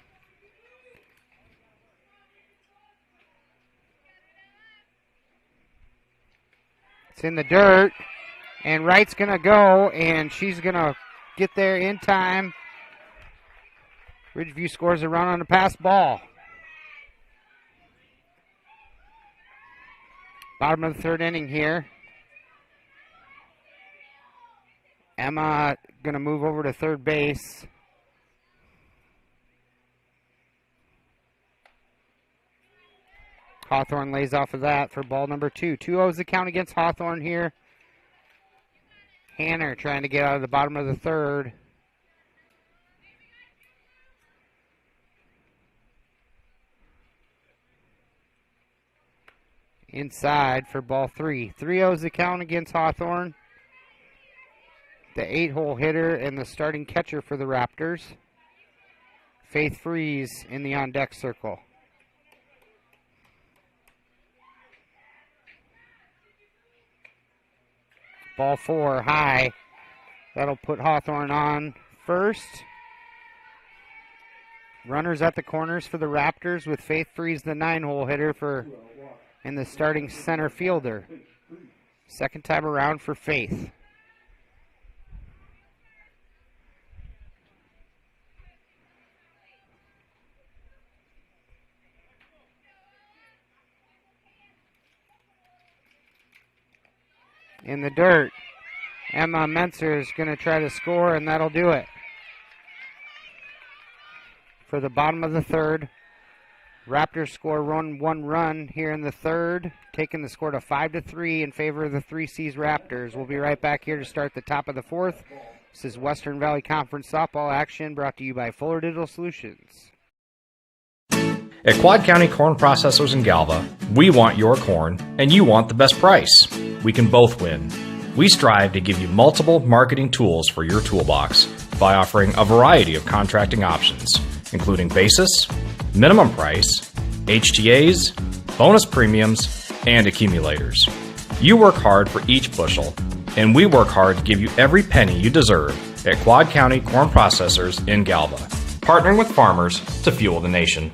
It's in the dirt. And Wright's going to go, and she's going to get there in time. Ridgeview scores a run on a pass ball. Bottom of the 3rd inning here. Emma going to move over to third base. Hawthorne lays off of that for ball number 2. 2-0's the count against Hawthorne here. Hanner trying to get out of the bottom of the 3rd. Inside for ball 3. 3-0's the count against Hawthorne. The 8-hole hitter and the starting catcher for the Raptors. Faith Freeze in the on-deck circle. Ball 4 high. That'll put Hawthorne on first. Runners at the corners for the Raptors with Faith Freeze, the 9-hole hitter and the starting center fielder. Second time around for Faith. In the dirt, Emma Menser is going to try to score, and that'll do it. For the bottom of the 3rd, Raptors score one run here in the third, taking the score to 5-3 in favor of the 3Cs Raptors. We'll be right back here to start the top of the fourth. This is Western Valley Conference softball action brought to you by Fuller Digital Solutions. At Quad County Corn Processors in Galva, we want your corn and you want the best price. We can both win. We strive to give you multiple marketing tools for your toolbox by offering a variety of contracting options, including basis, minimum price, HTAs, bonus premiums, and accumulators. You work hard for each bushel, and we work hard to give you every penny you deserve at Quad County Corn Processors in Galva, partnering with farmers to fuel the nation.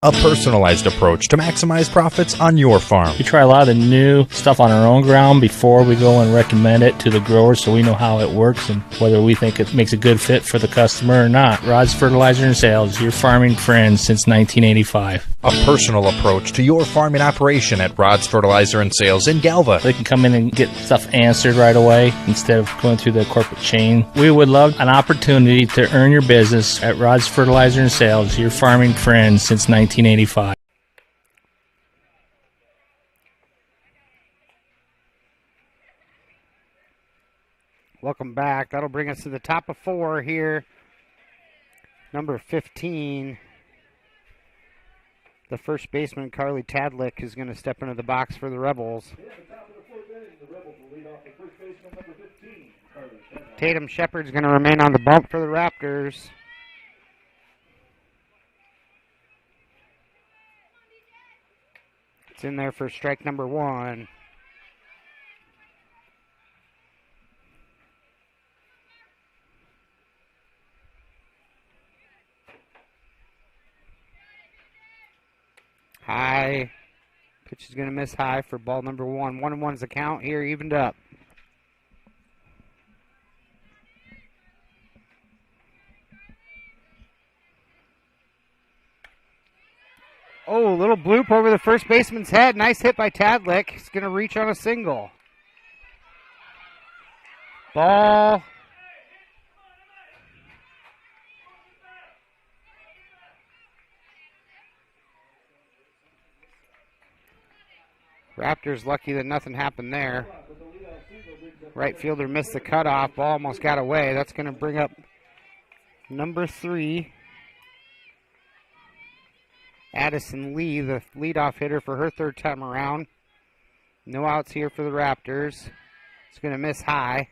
A personalized approach to maximize profits on your farm. We try a lot of the new stuff on our own ground before we go and recommend it to the growers so we know how it works and whether we think it makes a good fit for the customer or not. Rod's Fertilizer and Sales, your farming friend since 1985. A personal approach to your farming operation at Rod's Fertilizer and Sales in Galva. They can come in and get stuff answered right away instead of going through the corporate chain. We would love an opportunity to earn your business at Rod's Fertilizer and Sales, your farming friend since 1985. Welcome back. That'll bring us to the top of four here. Number 15. The first baseman, Carly Tadlick, is going to step into the box for the Rebels. Tatum Shepard's going to remain on the bump for the Raptors. It's in there for strike number one. High. Pitch is going to miss high for ball number one. 1-1's the count here, evened up. Oh, little bloop over the first baseman's head. Nice hit by Tadlick. He's going to reach on a single. Ball. Raptors lucky that nothing happened there. Right fielder missed the cutoff. Ball almost got away. That's going to bring up number 3. Addison Lee, the leadoff hitter for her third time around. No outs here for the Raptors. It's going to miss high.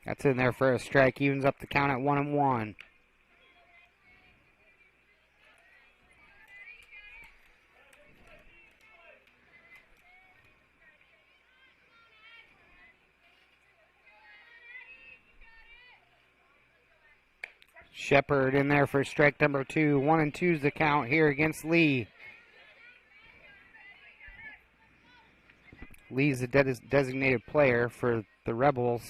That's in there for a strike. Evens up the count at 1-1. Shepard in there for strike number 2. 1-2's the count here against Lee. Lee's a designated player for the Rebels.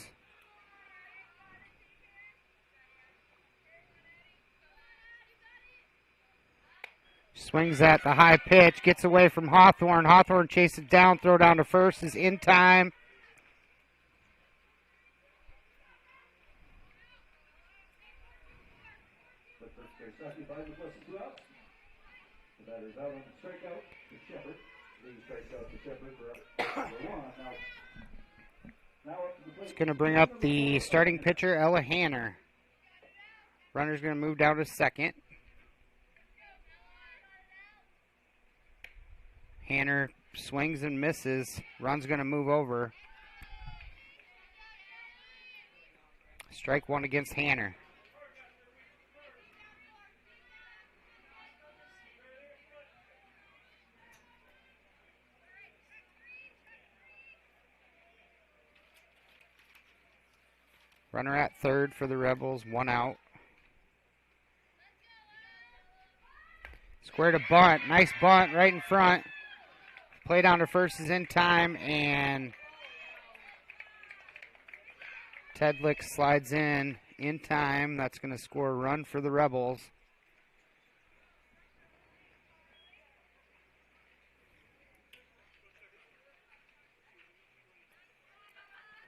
Swings at the high pitch, gets away from Hawthorne. Hawthorne chases down, throw down to first is in time. It's going to bring up the starting pitcher, Ella Hanner. Runner's going to move down to second. Hanner swings and misses. Run's going to move over. Strike one against Hanner. Runner at third for the Rebels, 1 out. Square to bunt. Nice bunt right in front. Play down to first is in time, and Tedlick slides in time. That's going to score a run for the Rebels.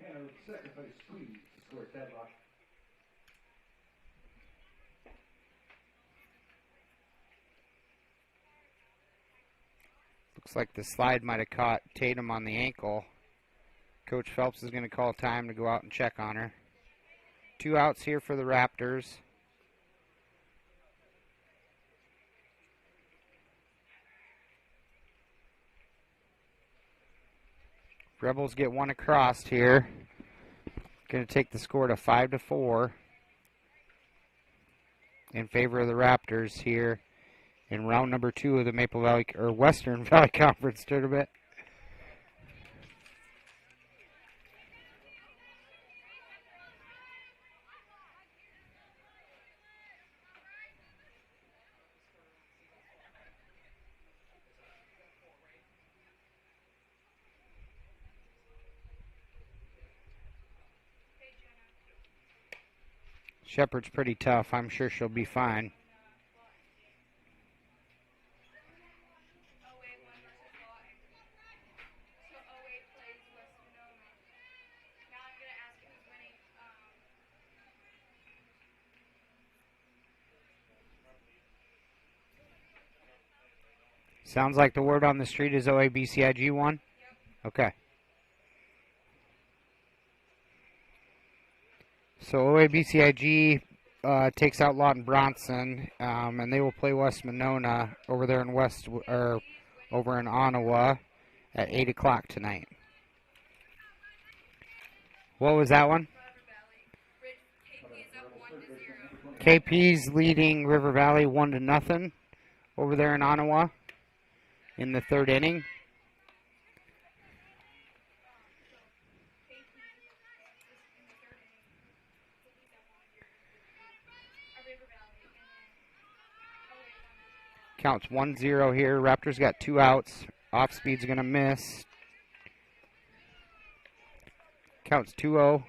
Tanner with the second base squeeze. Score Tadlock. Looks like the slide might have caught Tatum on the ankle. Coach Phelps is going to call time to go out and check on her. 2 outs here for the Raptors. Rebels get one across here. Going to take the score to 5-4 in favor of the Raptors here in round number 2 of the Maple Valley or Western Valley Conference tournament. Shepard's pretty tough. I'm sure she'll be fine. Sounds like the word on the street is OABCIG won? Okay. So OABCIG takes out Lawton Bronson, and they will play West Monona over there in over in Ottawa at 8 o'clock tonight. What was that one? KP's leading River Valley 1-0 over there in Ottawa in the 3rd inning. Counts 1-0 here. Raptors got 2 outs. Off speed's going to miss. Counts 2-0.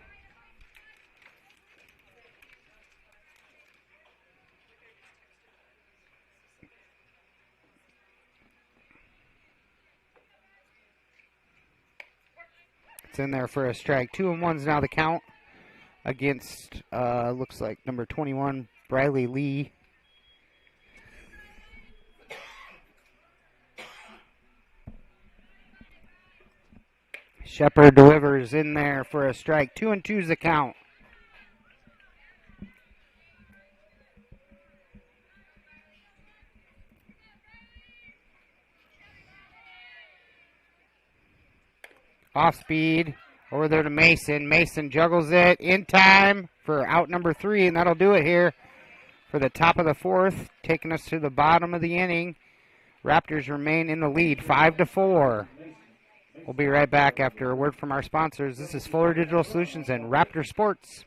It's in there for a strike. 2-1's now the count against, looks like number 21, Briley Lee. Shepard delivers in there for a strike. 2-2's the count. Off speed over there to Mason. Mason juggles it in time for out number 3, and that'll do it here for the top of the 4th, taking us to the bottom of the inning. Raptors remain in the lead, 5-4. We'll be right back after a word from our sponsors. This is Fuller Digital Solutions and Raptor Sports.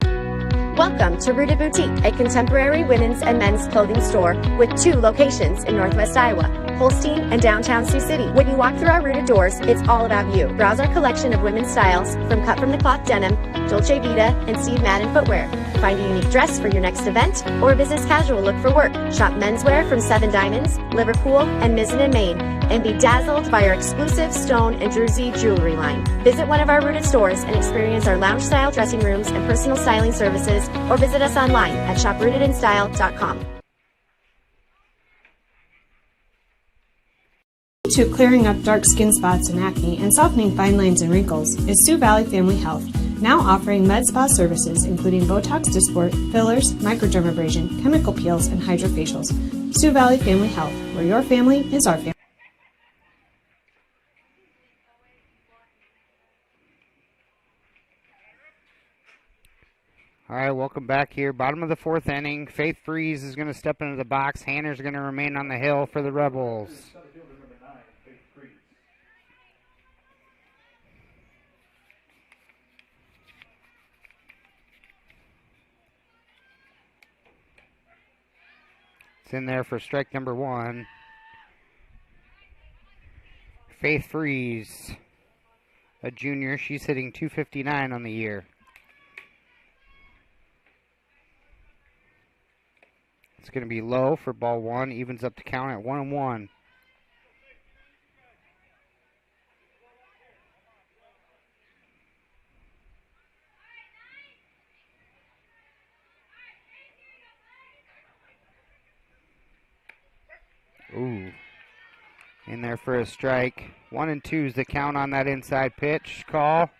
Welcome to Rooted Boutique, a contemporary women's and men's clothing store with 2 locations in Northwest Iowa, Holstein and downtown Sioux City. When you walk through our Rooted doors, it's all about you. Browse our collection of women's styles from cut from the cloth denim, Dolce Vita, and Steve Madden footwear. Find a unique dress for your next event or a business casual look for work. Shop menswear from 7 Diamonds, Liverpool, and Mizzen and Maine, and be dazzled by our exclusive Stone and Druzy jewelry line. Visit one of our Rooted stores and experience our lounge-style dressing rooms and personal styling services, or visit us online at shoprootedinstyle.com. To clearing up dark skin spots and acne and softening fine lines and wrinkles is Sioux Valley Family Health, now offering med spa services including Botox Dysport, fillers, microdermabrasion, chemical peels, and hydrofacials. Sioux Valley Family Health, where your family is our family. All right, welcome back here. Bottom of the 4th inning. Faith Freeze is going to step into the box. Hanner's going to remain on the hill for the Rebels. It's in there for strike number 1. Faith Freeze, a junior. She's hitting .259 on the year. It's going to be low for ball 1. Evens up the count at 1-1. Ooh. In there for a strike. 1-2 is the count on that inside pitch call.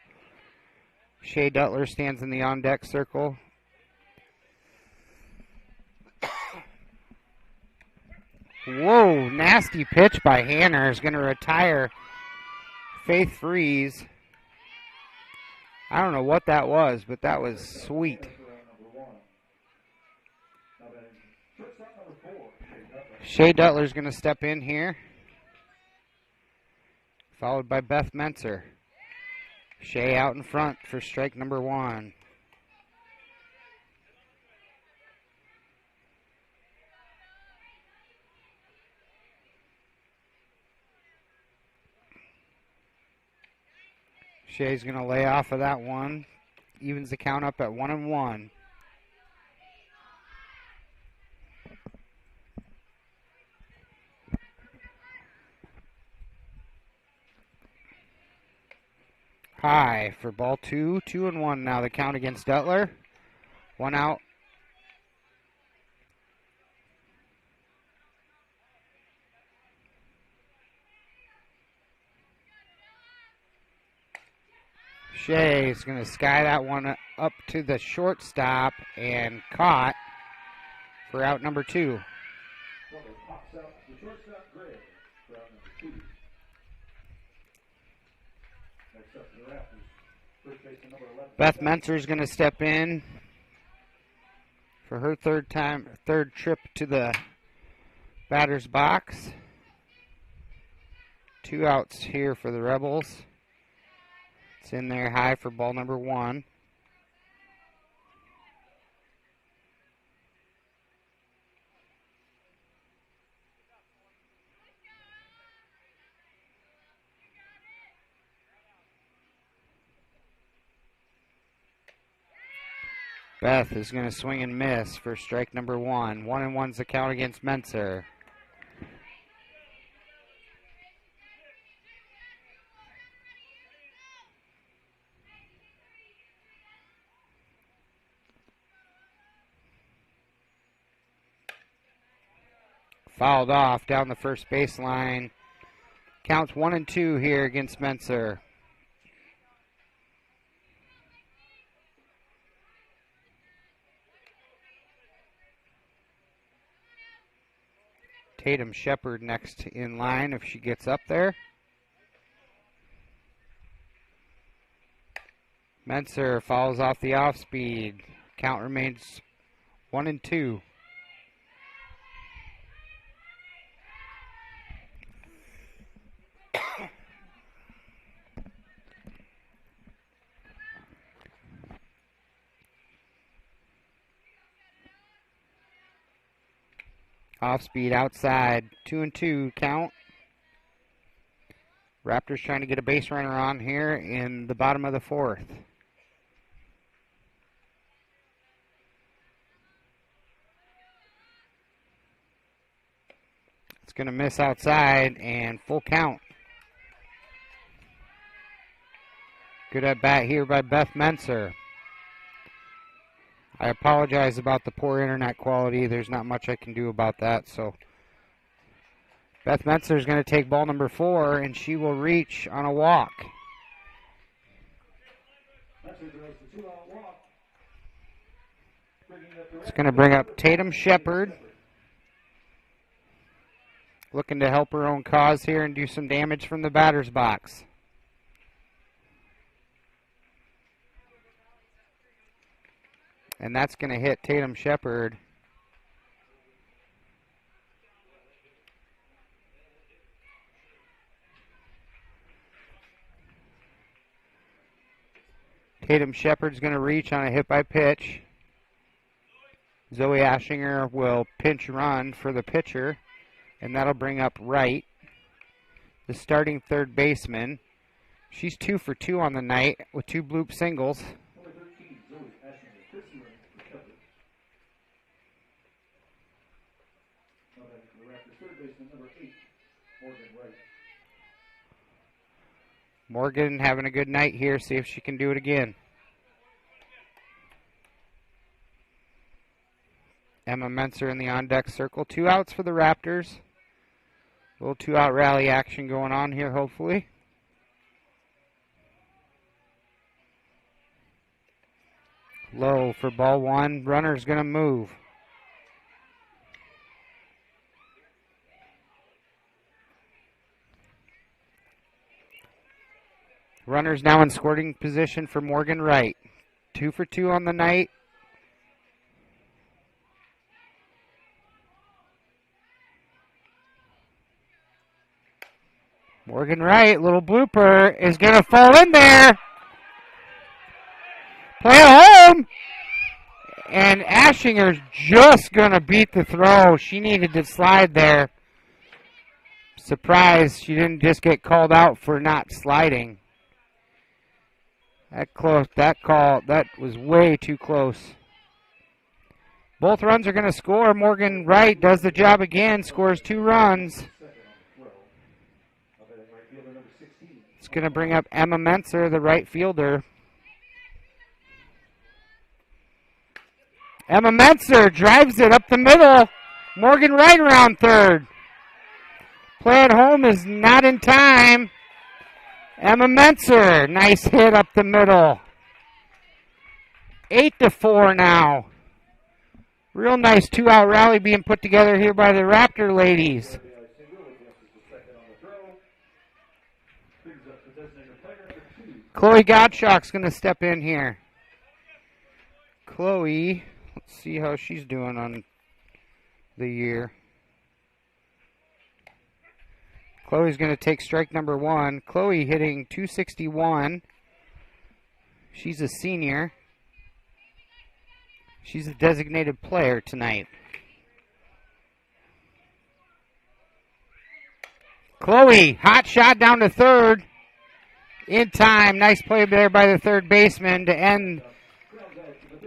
Shea Duttler stands in the on-deck circle. Whoa, nasty pitch by Hanner is going to retire Faith Freeze. I don't know what that was, but that was sweet. Shea Duttler's going to step in here, followed by Beth Menser. Shea out in front for strike number 1. Shea's going to lay off of that one. Evens the count up at 1-1. High for ball 2. 2-1 now the count against Duttler. 1 out. Shea is going to sky that one up to the shortstop and caught for out number 2. Beth Menser is going to step in for her third trip to the batter's box. 2 outs here for the Rebels. It's in there high for ball number 1. Beth is going to swing and miss for strike number 1. 1-1's the count against Menser. Fouled off down the first baseline. Counts 1-2 here against Menser. Tatum Shepard next in line if she gets up there. Menser fouls off the off speed. Count remains 1-2. Off speed outside, 2-2 count. Raptors trying to get a base runner on here in the bottom of the 4th. It's going to miss outside and full count. Good at bat here by Beth Menser. I apologize about the poor internet quality. There's not much I can do about that. So Beth Menser is going to take ball number 4, and she will reach on a walk. It's going to bring up Tatum Shepard, looking to help her own cause here and do some damage from the batter's box. And that's going to hit Tatum Shepard. Tatum Shepard's going to reach on a hit by pitch. Zoe Ashinger will pinch run for the pitcher, and that'll bring up Wright, the starting third baseman. She's 2 for 2 on the night with 2 bloop singles. Morgan having a good night here. See if she can do it again. Emma Menser in the on-deck circle. 2 outs for the Raptors. A little 2-out rally action going on here, hopefully. Low for ball 1. Runner's going to move. Runner's now in scoring position for Morgan Wright. 2 for 2 on the night. Morgan Wright, little blooper, is going to fall in there. Play it home. And Ashinger's just going to beat the throw. She needed to slide there. Surprised she didn't just get called out for not sliding. That was way too close. Both runs are going to score. Morgan Wright does the job again, scores 2 runs. It's going to bring up Emma Mentzer, the right fielder. Emma Mentzer drives it up the middle. Morgan Wright around third. Play at home is not in time. Emma Mentzer, nice hit up the middle. 8-4 now. Real nice 2-out rally being put together here by the Raptor ladies. Chloe Gottschalk's going to step in here. Chloe, let's see how she's doing on the year. Chloe's going to take strike number 1. Chloe hitting .261. She's a senior. She's a designated player tonight. Chloe, hot shot down to third. In time. Nice play there by the third baseman to end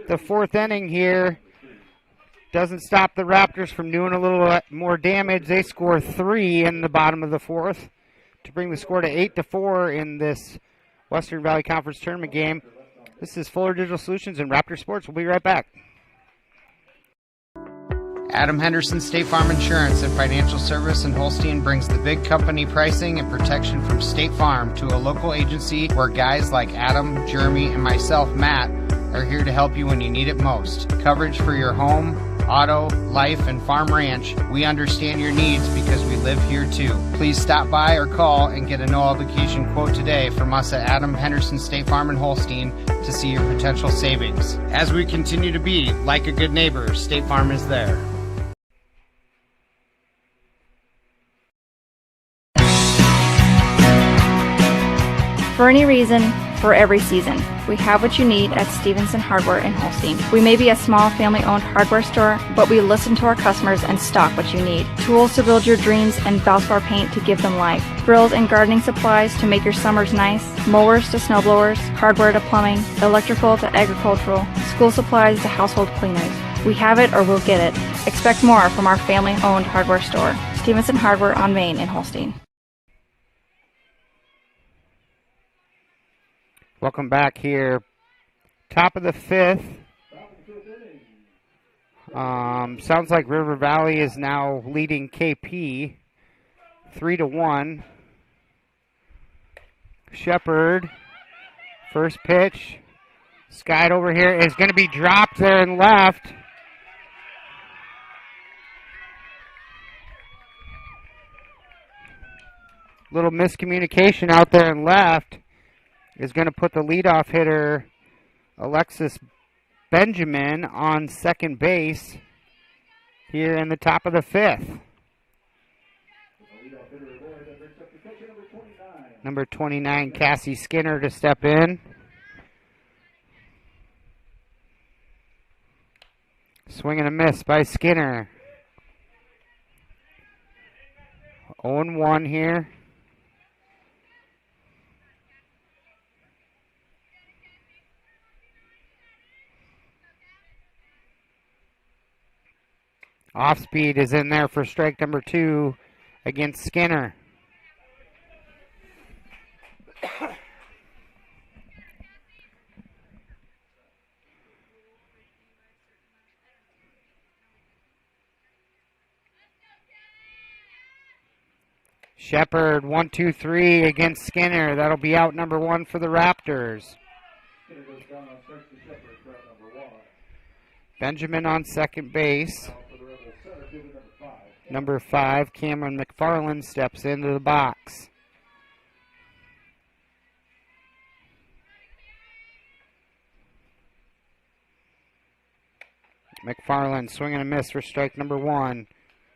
the 4th inning here. Doesn't stop the Raptors from doing a little more damage. They score 3 in the bottom of the 4th to bring the score to 8-4 in this Western Valley Conference Tournament game. This is Fuller Digital Solutions and Raptor Sports. We'll be right back. Adam Henderson State Farm Insurance and Financial Service in Holstein brings the big company pricing and protection from State Farm to a local agency where guys like Adam, Jeremy, and myself, Matt, are here to help you when you need it most. Coverage for your home, auto, life, and farm ranch. We understand your needs because we live here too. Please stop by or call and get a no-obligation quote today from us at Adam Henderson State Farm in Holstein to see your potential savings. As we continue to be like a good neighbor, State Farm is there. For any reason, for every season, we have what you need at Stevenson Hardware in Holstein. We may be a small family-owned hardware store, but we listen to our customers and stock what you need. Tools to build your dreams and Valspar paint to give them life. Grills and gardening supplies to make your summers nice. Mowers to snowblowers, hardware to plumbing, electrical to agricultural, school supplies to household cleaners. We have it or we'll get it. Expect more from our family-owned hardware store. Stevenson Hardware on Main in Holstein. Welcome back here. Top of the 5th. Sounds like River Valley is now leading KP 3-1. Shepard, first pitch. Skied over here is going to be dropped there and left. Little miscommunication out there and left. Is going to put the leadoff hitter, Alexis Benjamin, on second base here in the top of the 5th. Number 29, Cassie Skinner, to step in. Swing and a miss by Skinner. 0-1 here. Off speed is in there for strike number 2 against Skinner. Shepard, 1-2-3 against Skinner. That'll be out number 1 for the Raptors. Skinner goes down on strikes to Shepard for out number 1. Benjamin on second base. Now for the Rebels center fielder number 5. Number 5, Cameron McFarland, steps into the box. McFarland swinging a miss for strike number 1.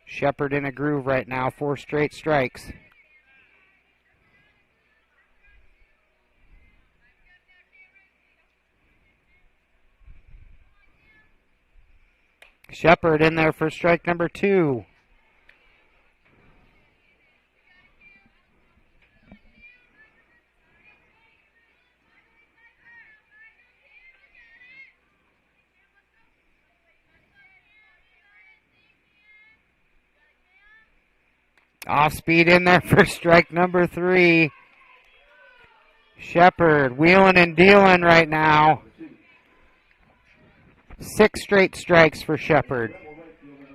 Shepard in a groove right now, 4 straight strikes. Shepard in there for strike number 2. Off speed in there for strike number 3. Shepard wheeling and dealing right now. 6 straight strikes for Shepard.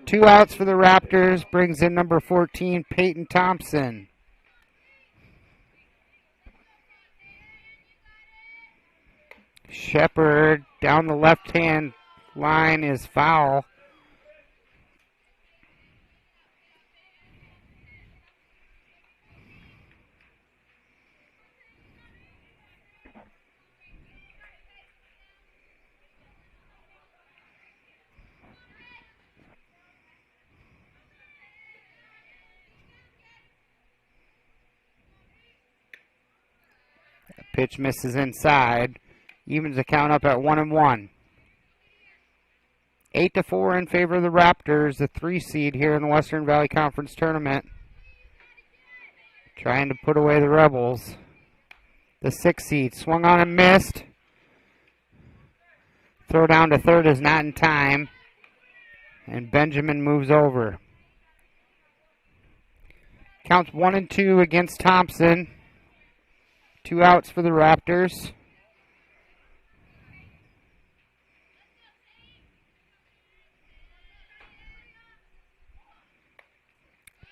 2 outs for the Raptors, brings in number 14, Peyton Thompson. Shepard down the left-hand line is foul. Pitch misses inside. Evens the count up at 1-1. 8-4 in favor of the Raptors, the 3 seed here in the Western Valley Conference Tournament. Trying to put away the Rebels. The 6 seed swung on and missed. Throw down to third is not in time. And Benjamin moves over. Counts 1-2 against Thompson. 2 outs for the Raptors.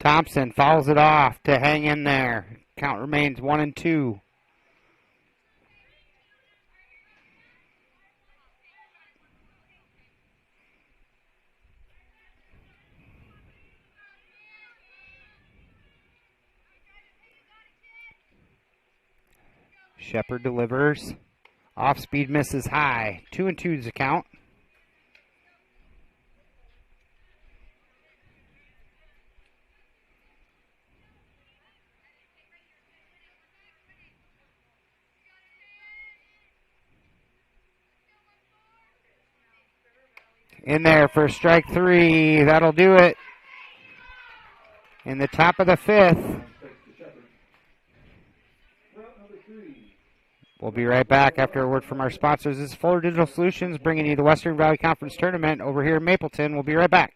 Thompson fouls it off to hang in there. Count remains 1-2. Shepard delivers. Off speed misses high. 2-2 is the count. In there for strike 3. That'll do it. In the top of the 5th. We'll be right back after a word from our sponsors. This is Fuller Digital Solutions bringing you the Western Valley Conference Tournament over here in Mapleton. We'll be right back.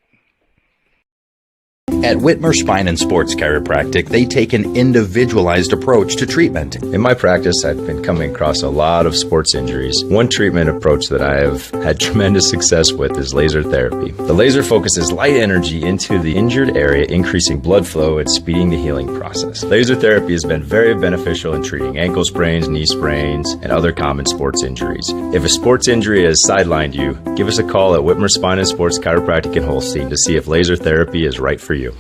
At Whitmer Spine and Sports Chiropractic, they take an individualized approach to treatment. In my practice, I've been coming across a lot of sports injuries. One treatment approach that I have had tremendous success with is laser therapy. The laser focuses light energy into the injured area, increasing blood flow and speeding the healing process. Laser therapy has been very beneficial in treating ankle sprains, knee sprains, and other common sports injuries. If a sports injury has sidelined you, give us a call at Whitmer Spine and Sports Chiropractic in Holstein to see if laser therapy is right for you.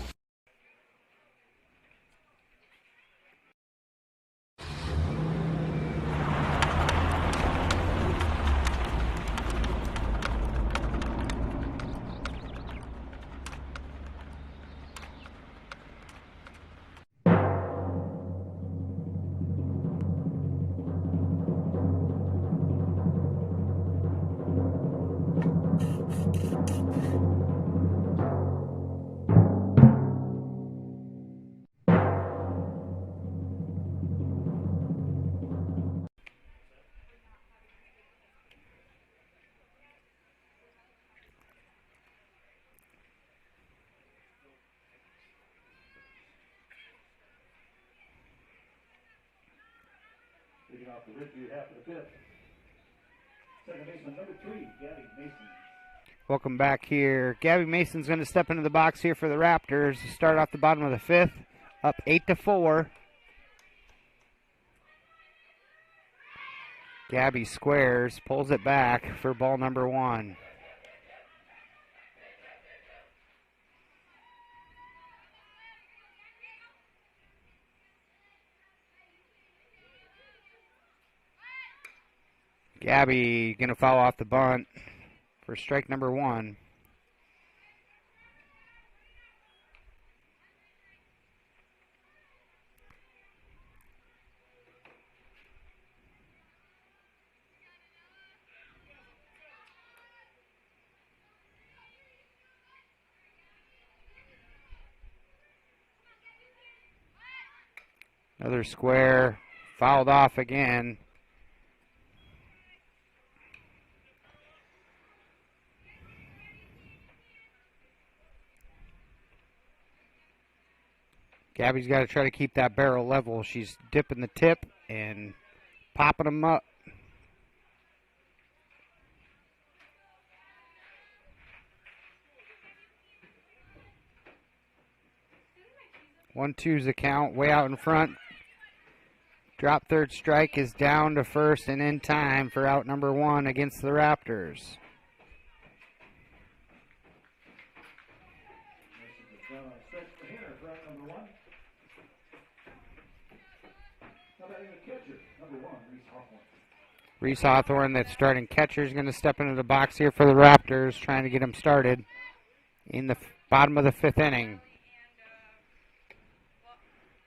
Leading off the Ridgeview half of the 5th. Second baseman number 3, Gabby Mason. Welcome back here. Gabby Mason's going to step into the box here for the Raptors to start off the bottom of the 5th. Up 8-4. Gabby squares, pulls it back for ball number 1. Gabby going to foul off the bunt for strike number 1. Another square, fouled off again. Gabby's got to try to keep that barrel level. She's dipping the tip and popping them up. One, two's the count, way out in front. Drop third strike is down to first and in time for out number 1 against the Raptors. Reese Hawthorne, that starting catcher, is going to step into the box here for the Raptors, trying to get him started in the bottom of the 5th inning.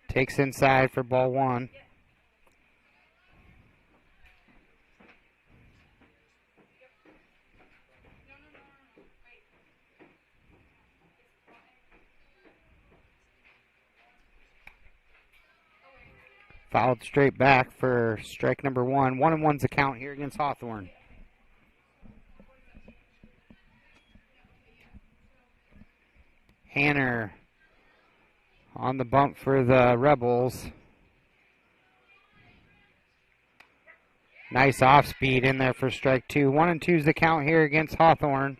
Takes inside for ball 1. Fouled straight back for strike number 1. 1-1's the count here against Hawthorne. Hanner on the bump for the Rebels. Nice off speed in there for strike 2. 1-2's the count here against Hawthorne.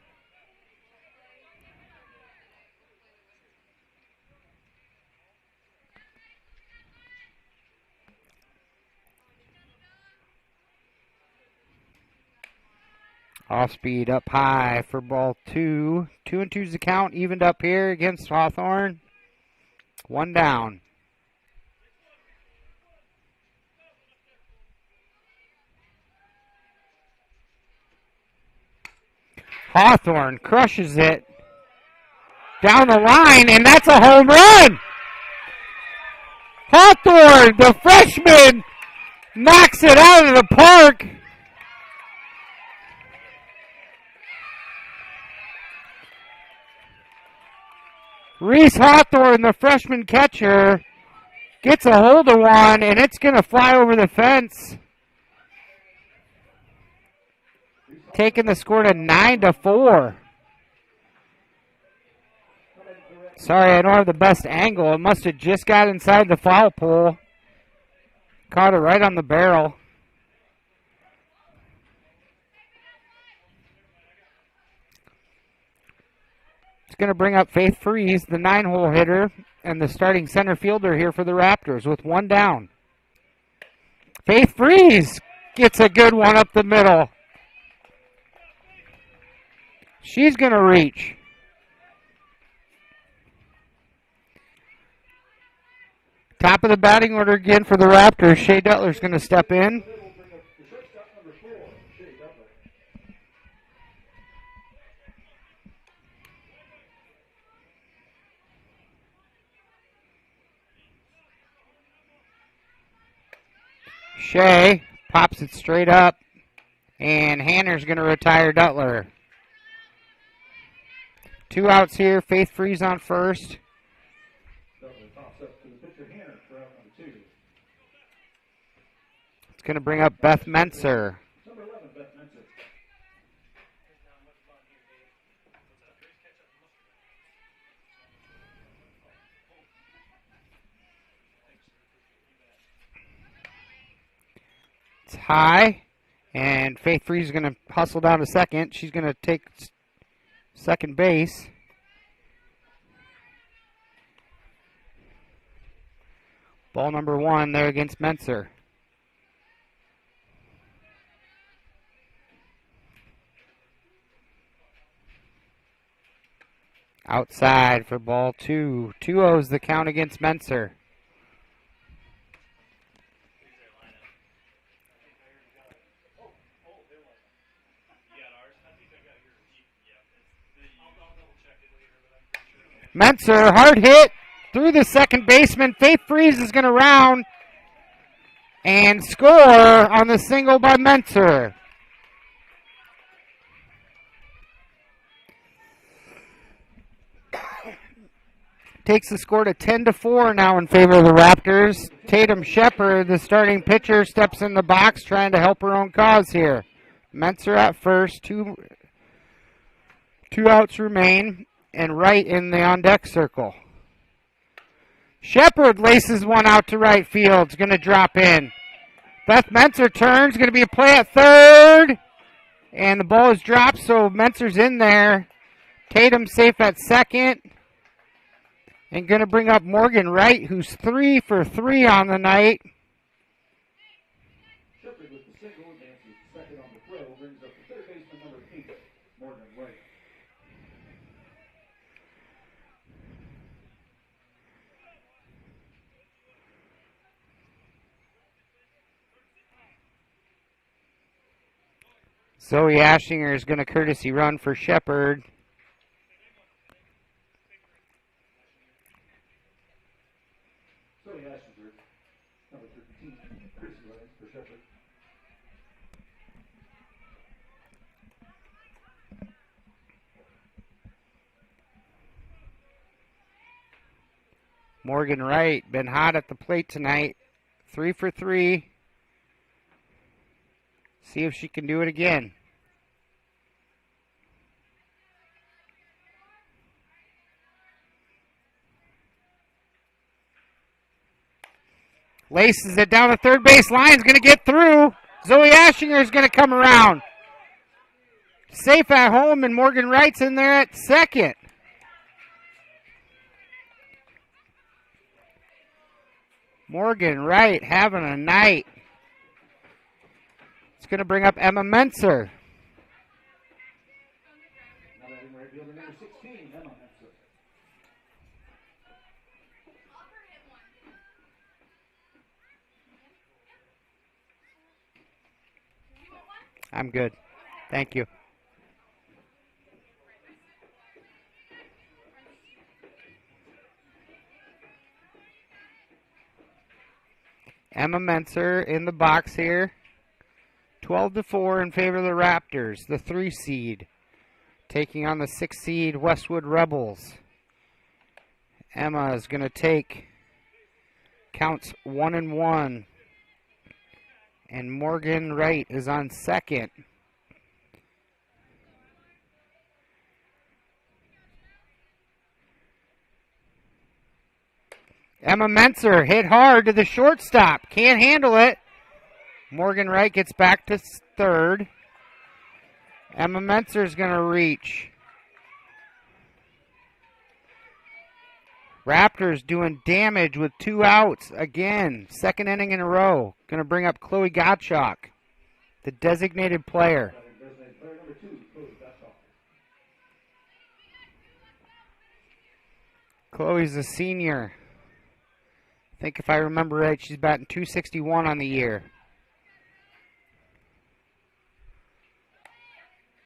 Off speed up high for ball 2. 2-2's the count, evened up here against Hawthorne. 1 down. Hawthorne crushes it down the line, and that's a home run. Hawthorne, the freshman, knocks it out of the park. Reese Hawthorne, the freshman catcher, gets a hold of one, and it's going to fly over the fence. Taking the score to 9-4. Sorry, I don't have the best angle. It must have just got inside the foul pole. Caught it right on the barrel. It's going to bring up Faith Freeze, the 9-hole hitter, and the starting center fielder here for the Raptors with 1 down. Faith Freeze gets a good one up the middle. She's going to reach. Top of the batting order again for the Raptors. Shea Dutler's going to step in. Shea pops it straight up, and Hanner's going to retire Dutler. 2 outs here. Faith Freeze on first. It's going to bring up Beth Menser. It's high, and Faith Freeze is going to hustle down to second. She's going to take second base. Ball number 1 there against Menser. Outside for ball 2. 2-0's the count against Menser. Menser, hard hit through the second baseman. Faith Freeze is going to round and score on the single by Menser. Takes the score to 10-4 now in favor of the Raptors. Tatum Shepard, the starting pitcher, steps in the box trying to help her own cause here. Menser at first, two outs remain, and Wright in the on-deck circle. Shepard laces one out to right field. It's going to drop in. Beth Menser turns. Going to be a play at third. And the ball is dropped, so Menser's in there. Tatum safe at second. And going to bring up Morgan Wright, who's 3 for 3 on the night. Shepard with the single advances second on the throw, brings up the third baseman number 8, Morgan Wright. Zoe Ashinger is going to courtesy run for Shepard. Zoe Ashinger, number 13, courtesy runs for Shepard. Morgan Wright, been hot at the plate tonight. 3 for 3. See if she can do it again. Laces it down the third base line. Is going to get through. Zoe Ashinger is going to come around. Safe at home, and Morgan Wright's in there at second. Morgan Wright having a night. It's going to bring up Emma Menser. Now batting right fielder number 16, Emma Menser. I'm good. Thank you. Emma Menser in the box here. 12-4 in favor of the Raptors, the 3 seed, taking on the 6 seed Westwood Rebels. Emma is going to take counts 1-1, and Morgan Wright is on second. Emma Menser hit hard to the shortstop, can't handle it. Morgan Wright gets back to third. Emma Menser is going to reach. Raptors doing damage with 2 outs again. Second inning in a row. Going to bring up Chloe Gottschalk, the designated player. Chloe's a senior. I think if I remember right, she's batting .261 on the year.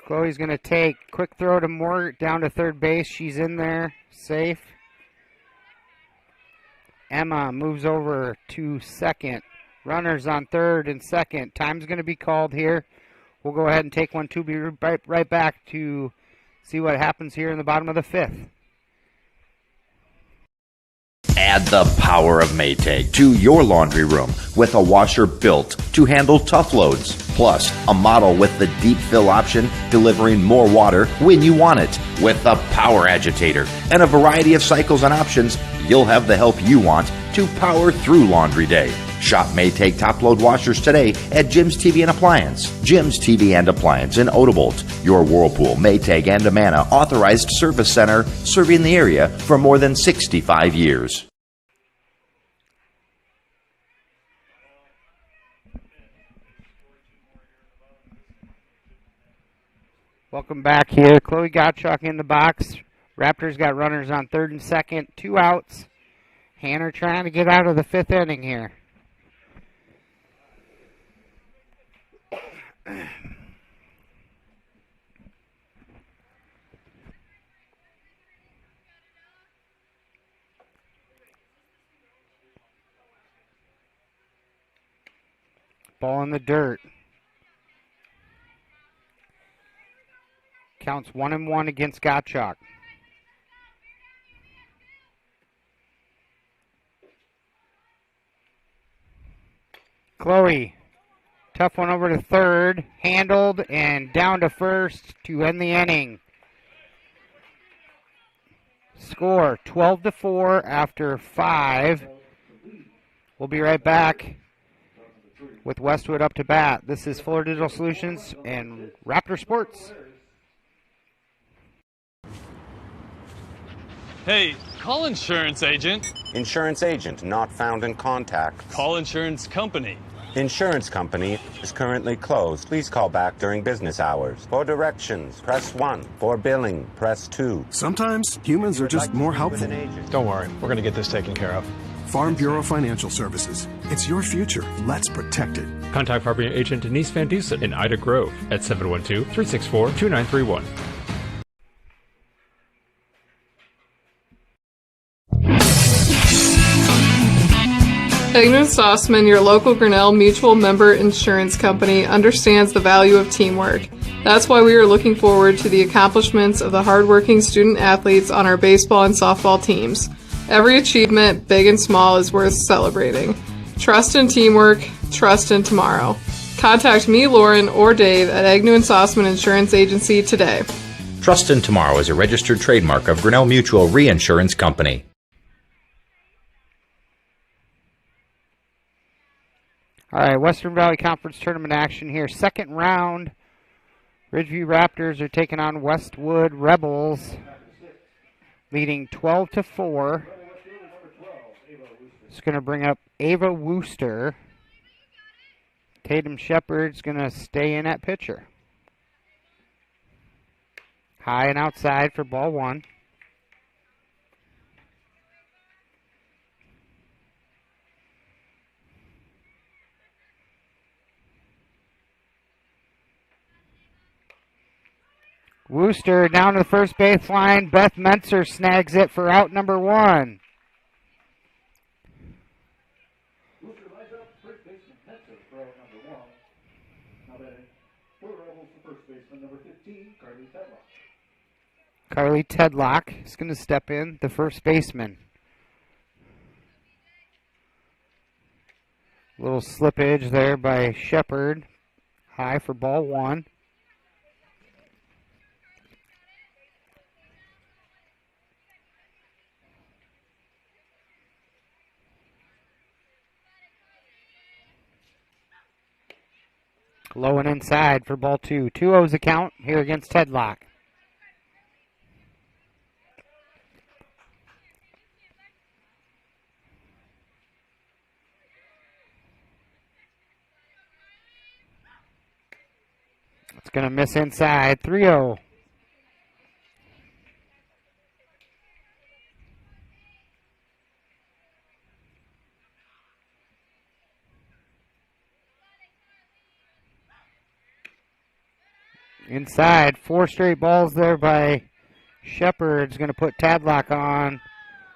Chloe's going to take quick throw to Moore down to third base. She's in there, safe. Emma moves over to second. Runners on third and second. Time's going to be called here. We'll go ahead and take 1-2. Be right back to see what happens here in the bottom of the 5th. Add the power of Maytag to your laundry room with a washer built to handle tough loads. Plus, a model with the deep fill option, delivering more water when you want it. With a power agitator and a variety of cycles and options, you'll have the help you want to power through laundry day. Shop Maytag top load washers today at Jim's TV and Appliance. Jim's TV and Appliance in Odebolt, your Whirlpool, Maytag, and Amana authorized service center, serving the area for more than 65 years. Welcome back here. Chloe Gottschalk in the box. Raptors got runners on third and second. 2 outs. Hanner trying to get out of the 5th inning here. Ball in the dirt. Counts 1-1 against Gottschalk. Chloe, tough one over to third, handled and down to first to end the inning. Score 12-4 after 5. We'll be right back with Westwood up to bat. This is Fuller Digital Solutions and Raptor Sports. Hey, call insurance agent. Insurance agent not found in contact. Call insurance company. Insurance company is currently closed. Please call back during business hours. For directions, press 1. For billing, press 2. Sometimes humans are just more helpful. Don't worry, we're going to get this taken care of. Farm Bureau Financial Services. It's your future. Let's protect it. Contact property agent Denise Van Dusen in Ida Grove at 712-364-2931. Egner & Stossman, your local Grinnell Mutual member insurance company, understands the value of teamwork. That's why we are looking forward to the accomplishments of the hardworking student athletes on our baseball and softball teams. Every achievement, big and small, is worth celebrating. Trust in teamwork, trust in tomorrow. Contact me, Lauren, or Dave at Egner & Stossman Insurance Agency today. Trust in Tomorrow is a registered trademark of Grinnell Mutual Reinsurance Company. All right, Western Valley Conference Tournament action here. Second round, Ridgeview Raptors are taking on Westwood Rebels, leading 12-4. It's going to bring up Ava Wooster. Tatum Shepard's going to stay in at pitcher. High and outside for ball 1. Wooster down to the first baseline. Beth Mentzer snags it for out number 1. Wooster lines up, first baseman Metzer for out number 1. Now batting for the Rebels, the first baseman, number 15, Carly Tedlock. Carly Tedlock is going to step in, the first baseman. Little slippage there by Shepard. High for ball 1. Low and inside for ball 2. 2-0's the count here against Tedlock. It's going to miss inside. 3-0. Inside, 4 straight balls there by Shepard's going to put Tadlock on.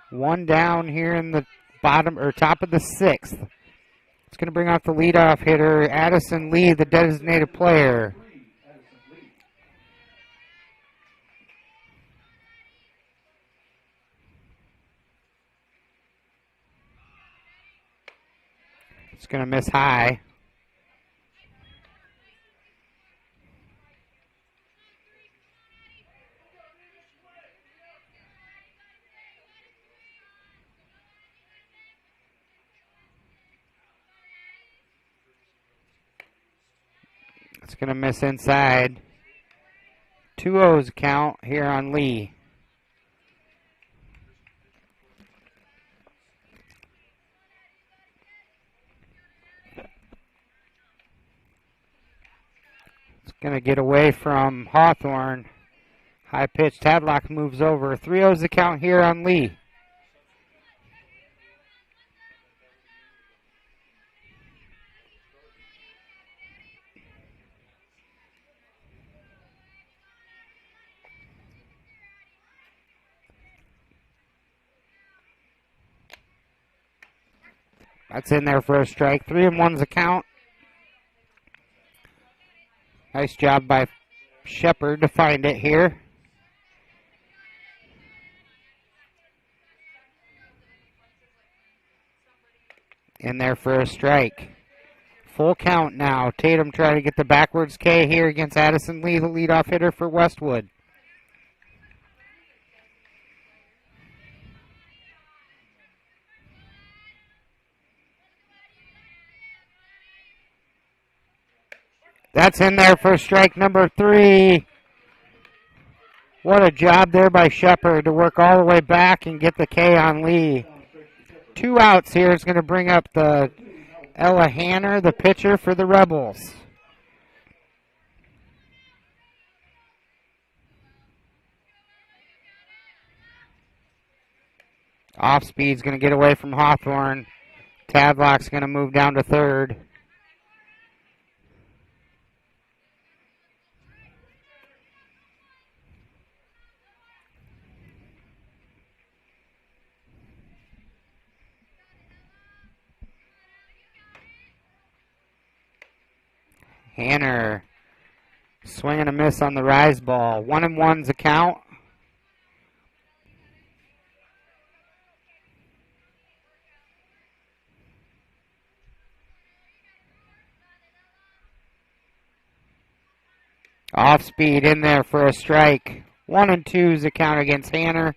1 down here in the bottom or top of the 6th. It's going to bring out the leadoff hitter, Addison Lee, the designated player. It's going to miss high. It's going to miss inside. 2-0's count here on Lee. It's Going to get away from Hawthorne. High pitch. Tadlock moves over. 3-0's the count here on Lee. That's in there for a strike. 3-1's the count. Nice job by Shepard to find it here. In there for a strike. Full count now. Tatum trying to get the backwards K here against Addison Lee, the leadoff hitter for Westwood. That's in there for strike number 3. What a job there by Shepard to work all the way back and get the K on Lee. 2 outs here is going to bring up the Ella Hanner, the pitcher for the Rebels. Off speed's going to get away from Hawthorne. Tadlock's going to move down to third. Hanner swing and a miss on the rise ball. 1-1's the count. Off speed in there for a strike. 1-2's the count against Hanner.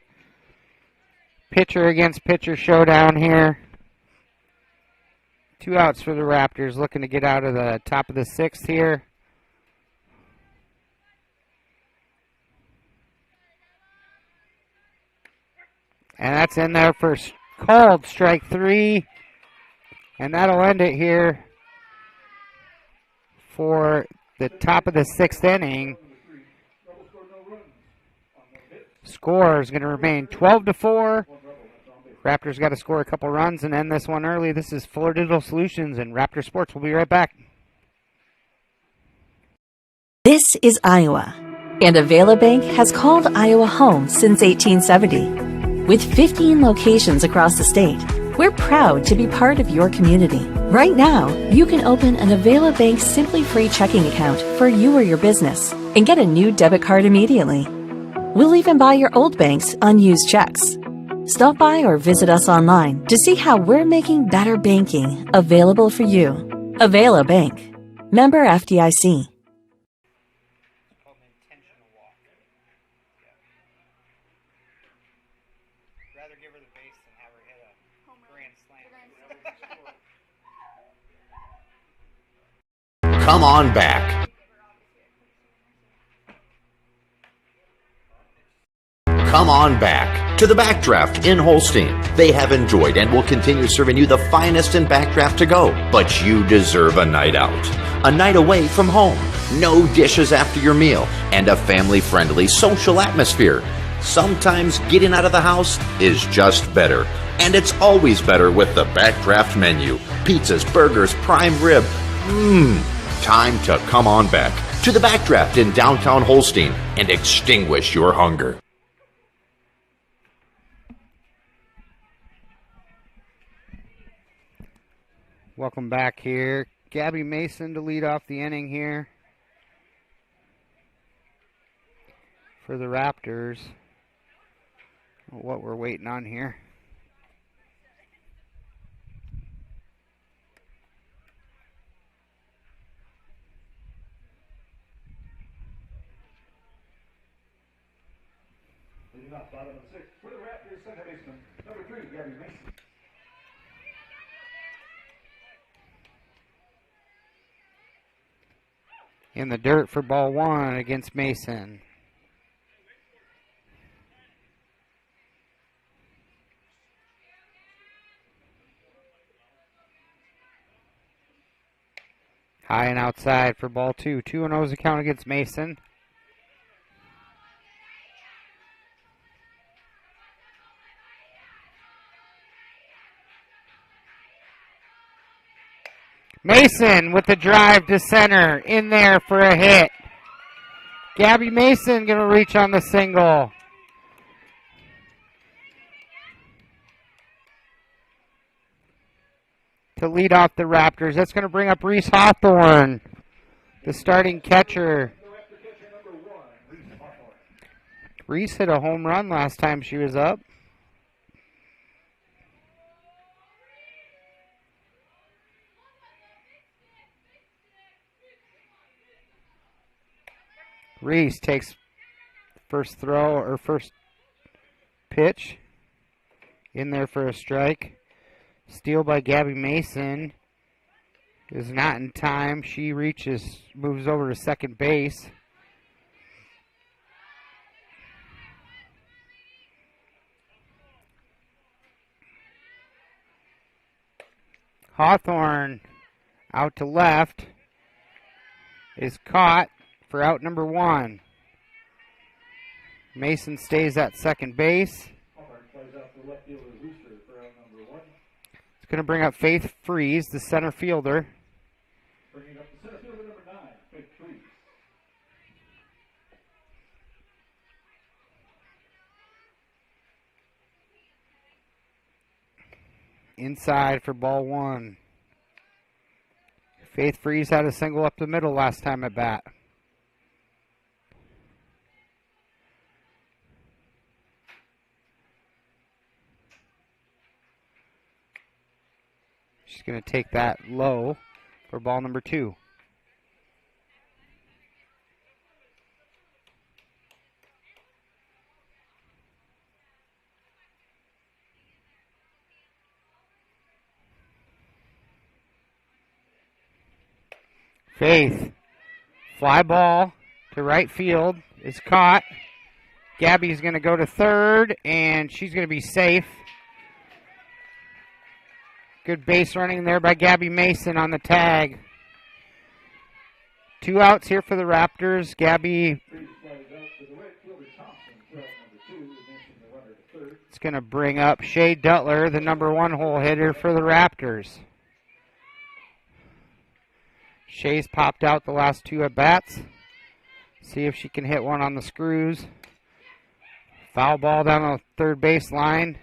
Pitcher against pitcher showdown here. 2 outs for the Raptors, looking to get out of the top of the 6th here. And that's in there for called strike 3. And that'll end it here for the top of the 6th inning. Score is going to remain 12-4. Raptors got to score a couple runs and end this one early. This is Fuller Digital Solutions and Raptor Sports. We'll be right back. This is Iowa, and Avela Bank has called Iowa home since 1870. With 15 locations across the state, we're proud to be part of your community. Right now, you can open an Avela Bank Simply Free checking account for you or your business and get a new debit card immediately. We'll even buy your old bank's unused checks. Stop by or visit us online to see how we're making better banking available for you. Avela Bank. Member FDIC. Come on back. Come on back to the Backdraft in Holstein. They have enjoyed and will continue serving you the finest in backdraft to go. But you deserve a night out. A night away from home. No dishes after your meal. And a family-friendly social atmosphere. Sometimes getting out of the house is just better. And it's always better with the Backdraft menu. Pizzas, burgers, prime rib. Time to come on back to the Backdraft in downtown Holstein and extinguish your hunger. Welcome back here. Gabby Mason to lead off the inning here for the Raptors. What we're waiting on here. Leading off, bottom of the 6th, for the Raptors, second baseman, number 3, Gabby Mason. In the dirt for ball 1 against Mason. High and outside for ball 2. 2-0 is the count against Mason. Mason with the drive to center. In there for a hit. Gabby Mason going to reach on the single. To lead off the Raptors. That's going to bring up Reese Hawthorne, the starting catcher. Reese hit a home run last time she was up. Reese takes first throw or first pitch. In there for a strike. Steal by Gabby Mason is not in time. She moves over to second base. Hawthorne out to left is caught for out number 1. Mason stays at second base. It's going to bring up Faith Freeze, the center fielder. Bringing up the center fielder, number 9, Faith Freeze. Inside for ball 1. Faith Freeze had a single up the middle last time at bat. She's going to take that low for ball number 2. Faith, fly ball to right field is caught. Gabby's going to go to third, and she's going to be safe. Good base running there by Gabby Mason on the tag. 2 outs here for the Raptors. Gabby is going to bring up Shea Dutler, the number 1 hole hitter for the Raptors. Shea's popped out the last 2 at-bats. See if she can hit one on the screws. Foul ball down the third base line.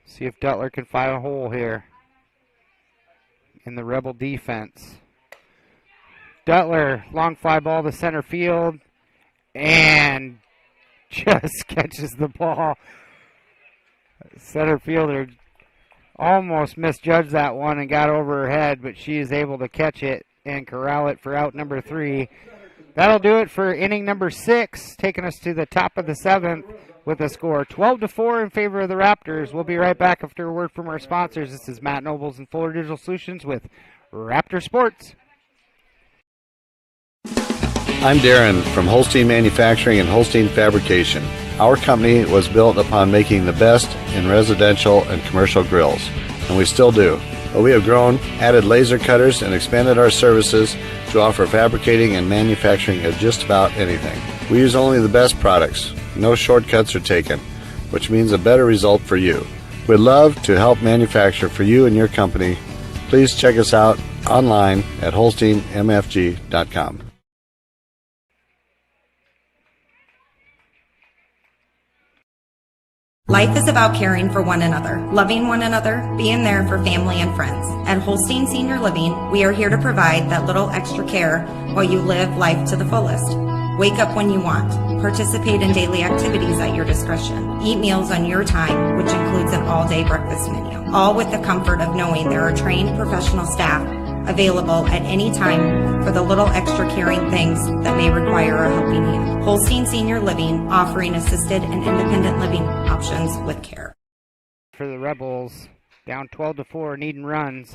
See if Dutler can find a hole here in the Rebel defense. Dutler, long fly ball to center field, and just catches the ball. Center fielder almost misjudged that one and got over her head, but she is able to catch it and corral it for out number 3. That'll do it for inning number 6, taking us to the top of the 7th with a score 12-4 in favor of the Raptors. We'll be right back after a word from our sponsors. This is Matt Nobles and Fuller Digital Solutions with Raptor Sports. I'm Darren from Holstein Manufacturing and Holstein Fabrication. Our company was built upon making the best in residential and commercial grills, and we still do. But we have grown, added laser cutters, and expanded our services to offer fabricating and manufacturing of just about anything. We use only the best products. No shortcuts are taken, which means a better result for you. We'd love to help manufacture for you and your company. Please check us out online at holsteinmfg.com. Life is about caring for one another, loving one another, being there for family and friends. At Holstein Senior Living, we are here to provide that little extra care while you live life to the fullest. Wake up when you want. Participate in daily activities at your discretion. Eat meals on your time, which includes an all-day breakfast menu. All with the comfort of knowing there are trained professional staff available at any time for the little extra caring things that may require a helping hand. Holstein Senior Living, offering assisted and independent living options with care. For the Rebels, down 12-4, needing runs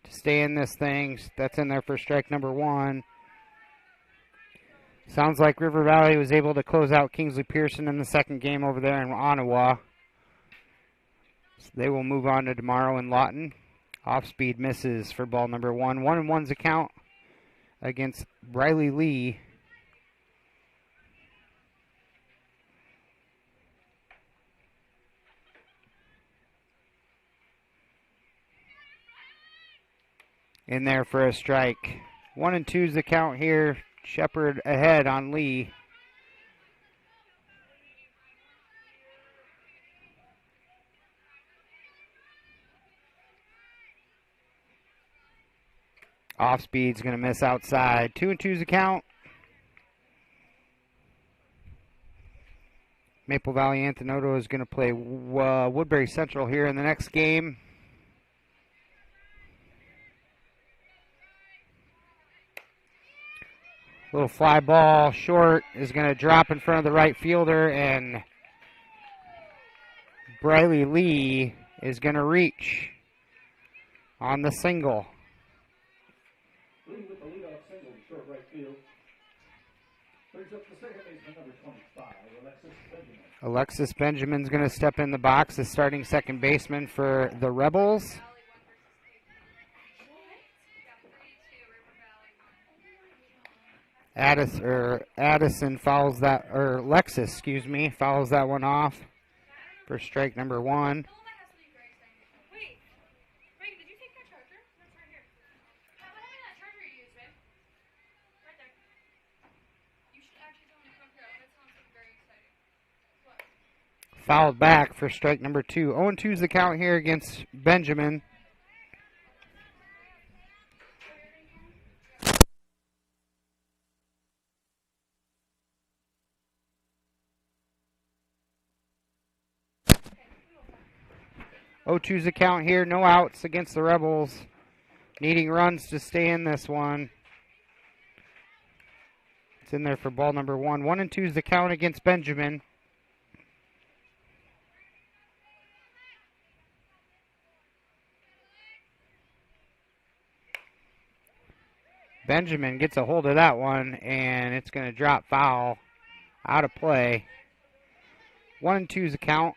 to stay in this thing. That's in there for strike number 1. Sounds like River Valley was able to close out Kingsley Pearson in the second game over there in Ottawa. So they will move on to tomorrow in Lawton. Off-speed misses for ball number 1. 1-1's account against Briley Lee. In there for a strike. 1-2's the count here. Shepard ahead on Lee. Off speed's going to miss outside. 2-2's the count. Maple Valley Anthenoto is going to play Woodbury Central here in the next game. Little fly ball short is going to drop in front of the right fielder, and Briley Lee is going to reach on the single. Lee with the leadoff single to short right field. Brings up the second baseman, number 25, Alexis Benjamin. Alexis Benjamin's going to step in the box as starting second baseman for the Rebels. Addison fouls that, or Lexus, excuse me, fouls that one off for strike number 1. Fouled back for strike number 2. 0-2's the count here against Benjamin. O2's the count here. No outs against the Rebels. Needing runs to stay in this one. It's in there for ball number 1. 1-2's the count against Benjamin. Benjamin gets a hold of that one, and it's going to drop foul out of play. 1-2's the count.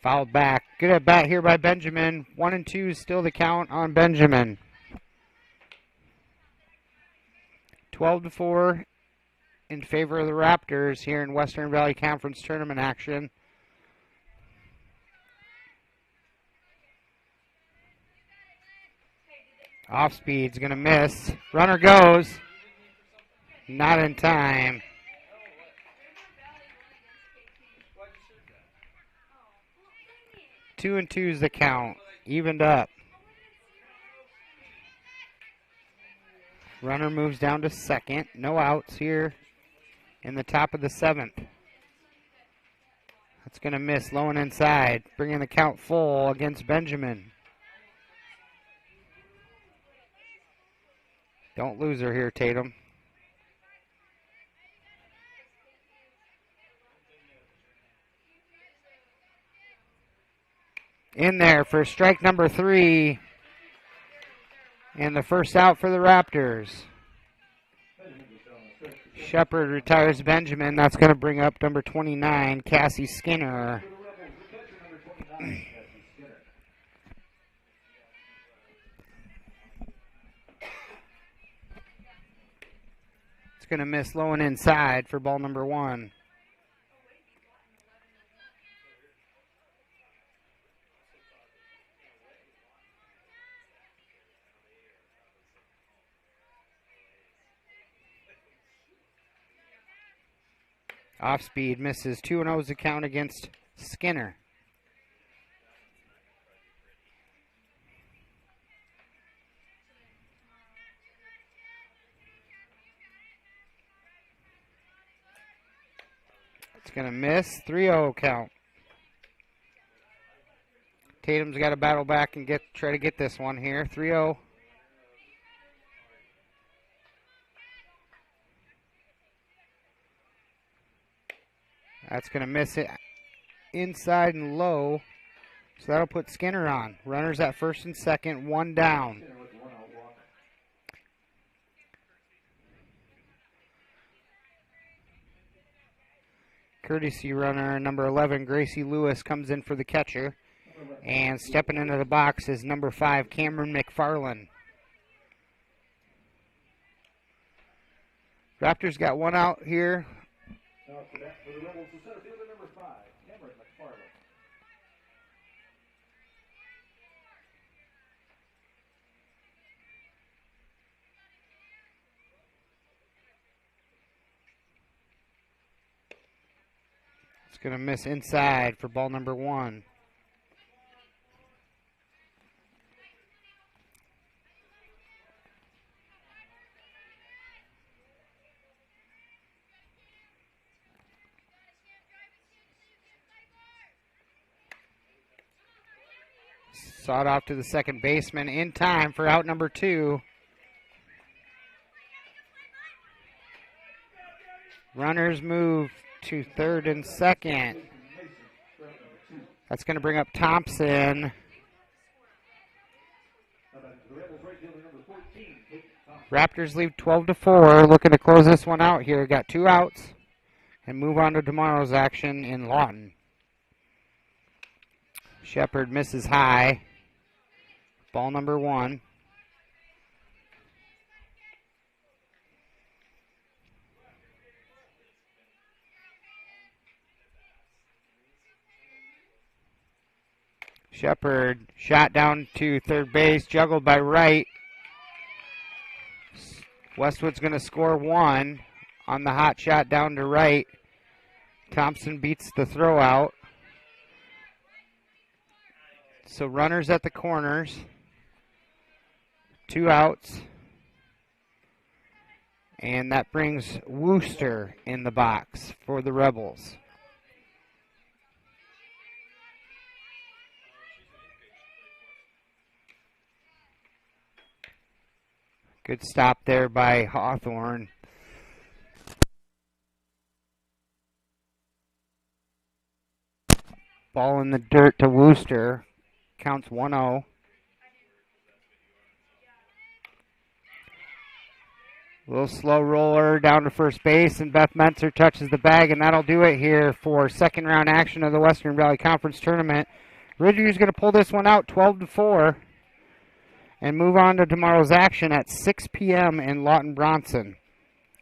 Fouled back. Good at bat here by Benjamin. 1-2 is still the count on Benjamin. 12-4 in favor of the Raptors here in Western Valley Conference tournament action. Off speed's going to miss. Runner goes. Not in time. 2-2's the count. Evened up. Runner moves down to second. No outs here in the top of the 7th. That's going to miss low and inside, bringing the count full against Benjamin. Don't lose her here, Tatum. In there for strike number 3. And the first out for the Raptors. Shepard retires Benjamin. That's going to bring up number 29, Cassie Skinner. It's going to miss low and inside for ball number 1. Off speed misses. 2-0's the count against Skinner. It's going to miss. 3-0 count. Tatum's got to battle back and try to get this one here. 3-0. That's going to miss it inside and low. So that'll put Skinner on. Runners at first and second, one down. Courtesy runner number 11, Gracie Lewis, comes in for the catcher. And stepping into the box is number 5, Cameron McFarland. Raptors got one out here. Now for the Rebels, the center fielder number 5, Cameron McFarland. It's going to miss inside for ball number 1. Sawed off to the second baseman in time for out number 2. Runners move to third and second. That's going to bring up Thompson. Raptors leave 12-4. Looking to close this one out here. Got 2 outs and move on to tomorrow's action in Lawton. Shepard misses high. Ball number 1. Shepard shot down to third base, juggled by Wright. Westwood's going to score 1 on the hot shot down to Wright. Thompson beats the throw out. So runners at the corners. 2 outs. And that brings Wooster in the box for the Rebels. Good stop there by Hawthorne. Ball in the dirt to Wooster. Counts 1-0. Little slow roller down to first base, and Beth Mentzer touches the bag, and that'll do it here for second round action of the Western Valley Conference Tournament. Ridgeview's going to pull this one out 12-4 and move on to tomorrow's action at 6 p.m. in Lawton Bronson.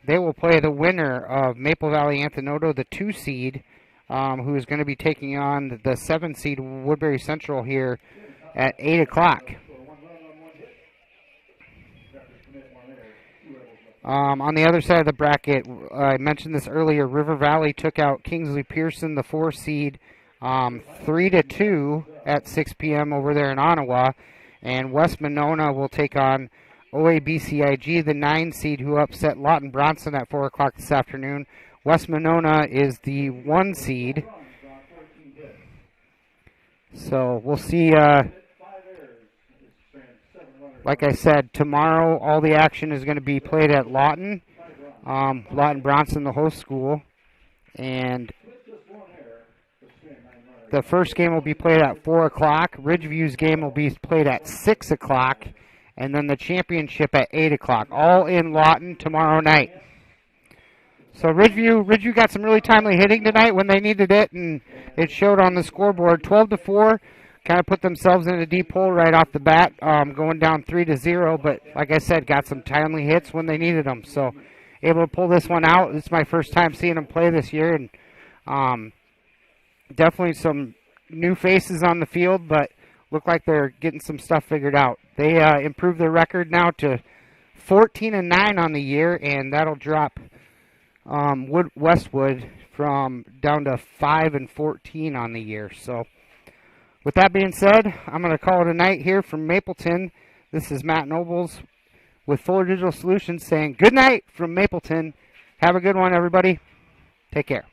They will play the winner of Maple Valley Anthenoto, the 2 seed, who is going to be taking on the 7 seed Woodbury Central here at 8 o'clock. On the other side of the bracket, I mentioned this earlier, River Valley took out Kingsley Pearson, the 4 seed, 3-2 at 6 p.m. over there in Ottawa. And West Monona will take on OABCIG, the 9 seed, who upset Lawton Bronson at 4 o'clock this afternoon. West Monona is the 1 seed. So we'll see. Like I said, tomorrow all the action is going to be played at Lawton. Lawton Bronson, the host school. And the first game will be played at 4 o'clock. Ridgeview's game will be played at 6 o'clock. And then the championship at 8 o'clock. All in Lawton tomorrow night. So Ridgeview got some really timely hitting tonight when they needed it, and it showed on the scoreboard. 12-4, kind of put themselves in a deep hole right off the bat, going down 3-0. But like I said, got some timely hits when they needed them. So able to pull this one out. This is my first time seeing them play this year, and definitely some new faces on the field, but look like they're getting some stuff figured out. They improved their record now to 14-9 on the year, and that'll drop Westwood from down to 5-14 on the year. So with that being said, I'm going to call it a night here from Mapleton. This is Matt Nobles with Fuller Digital Solutions saying good night from Mapleton. Have a good one, everybody. Take care.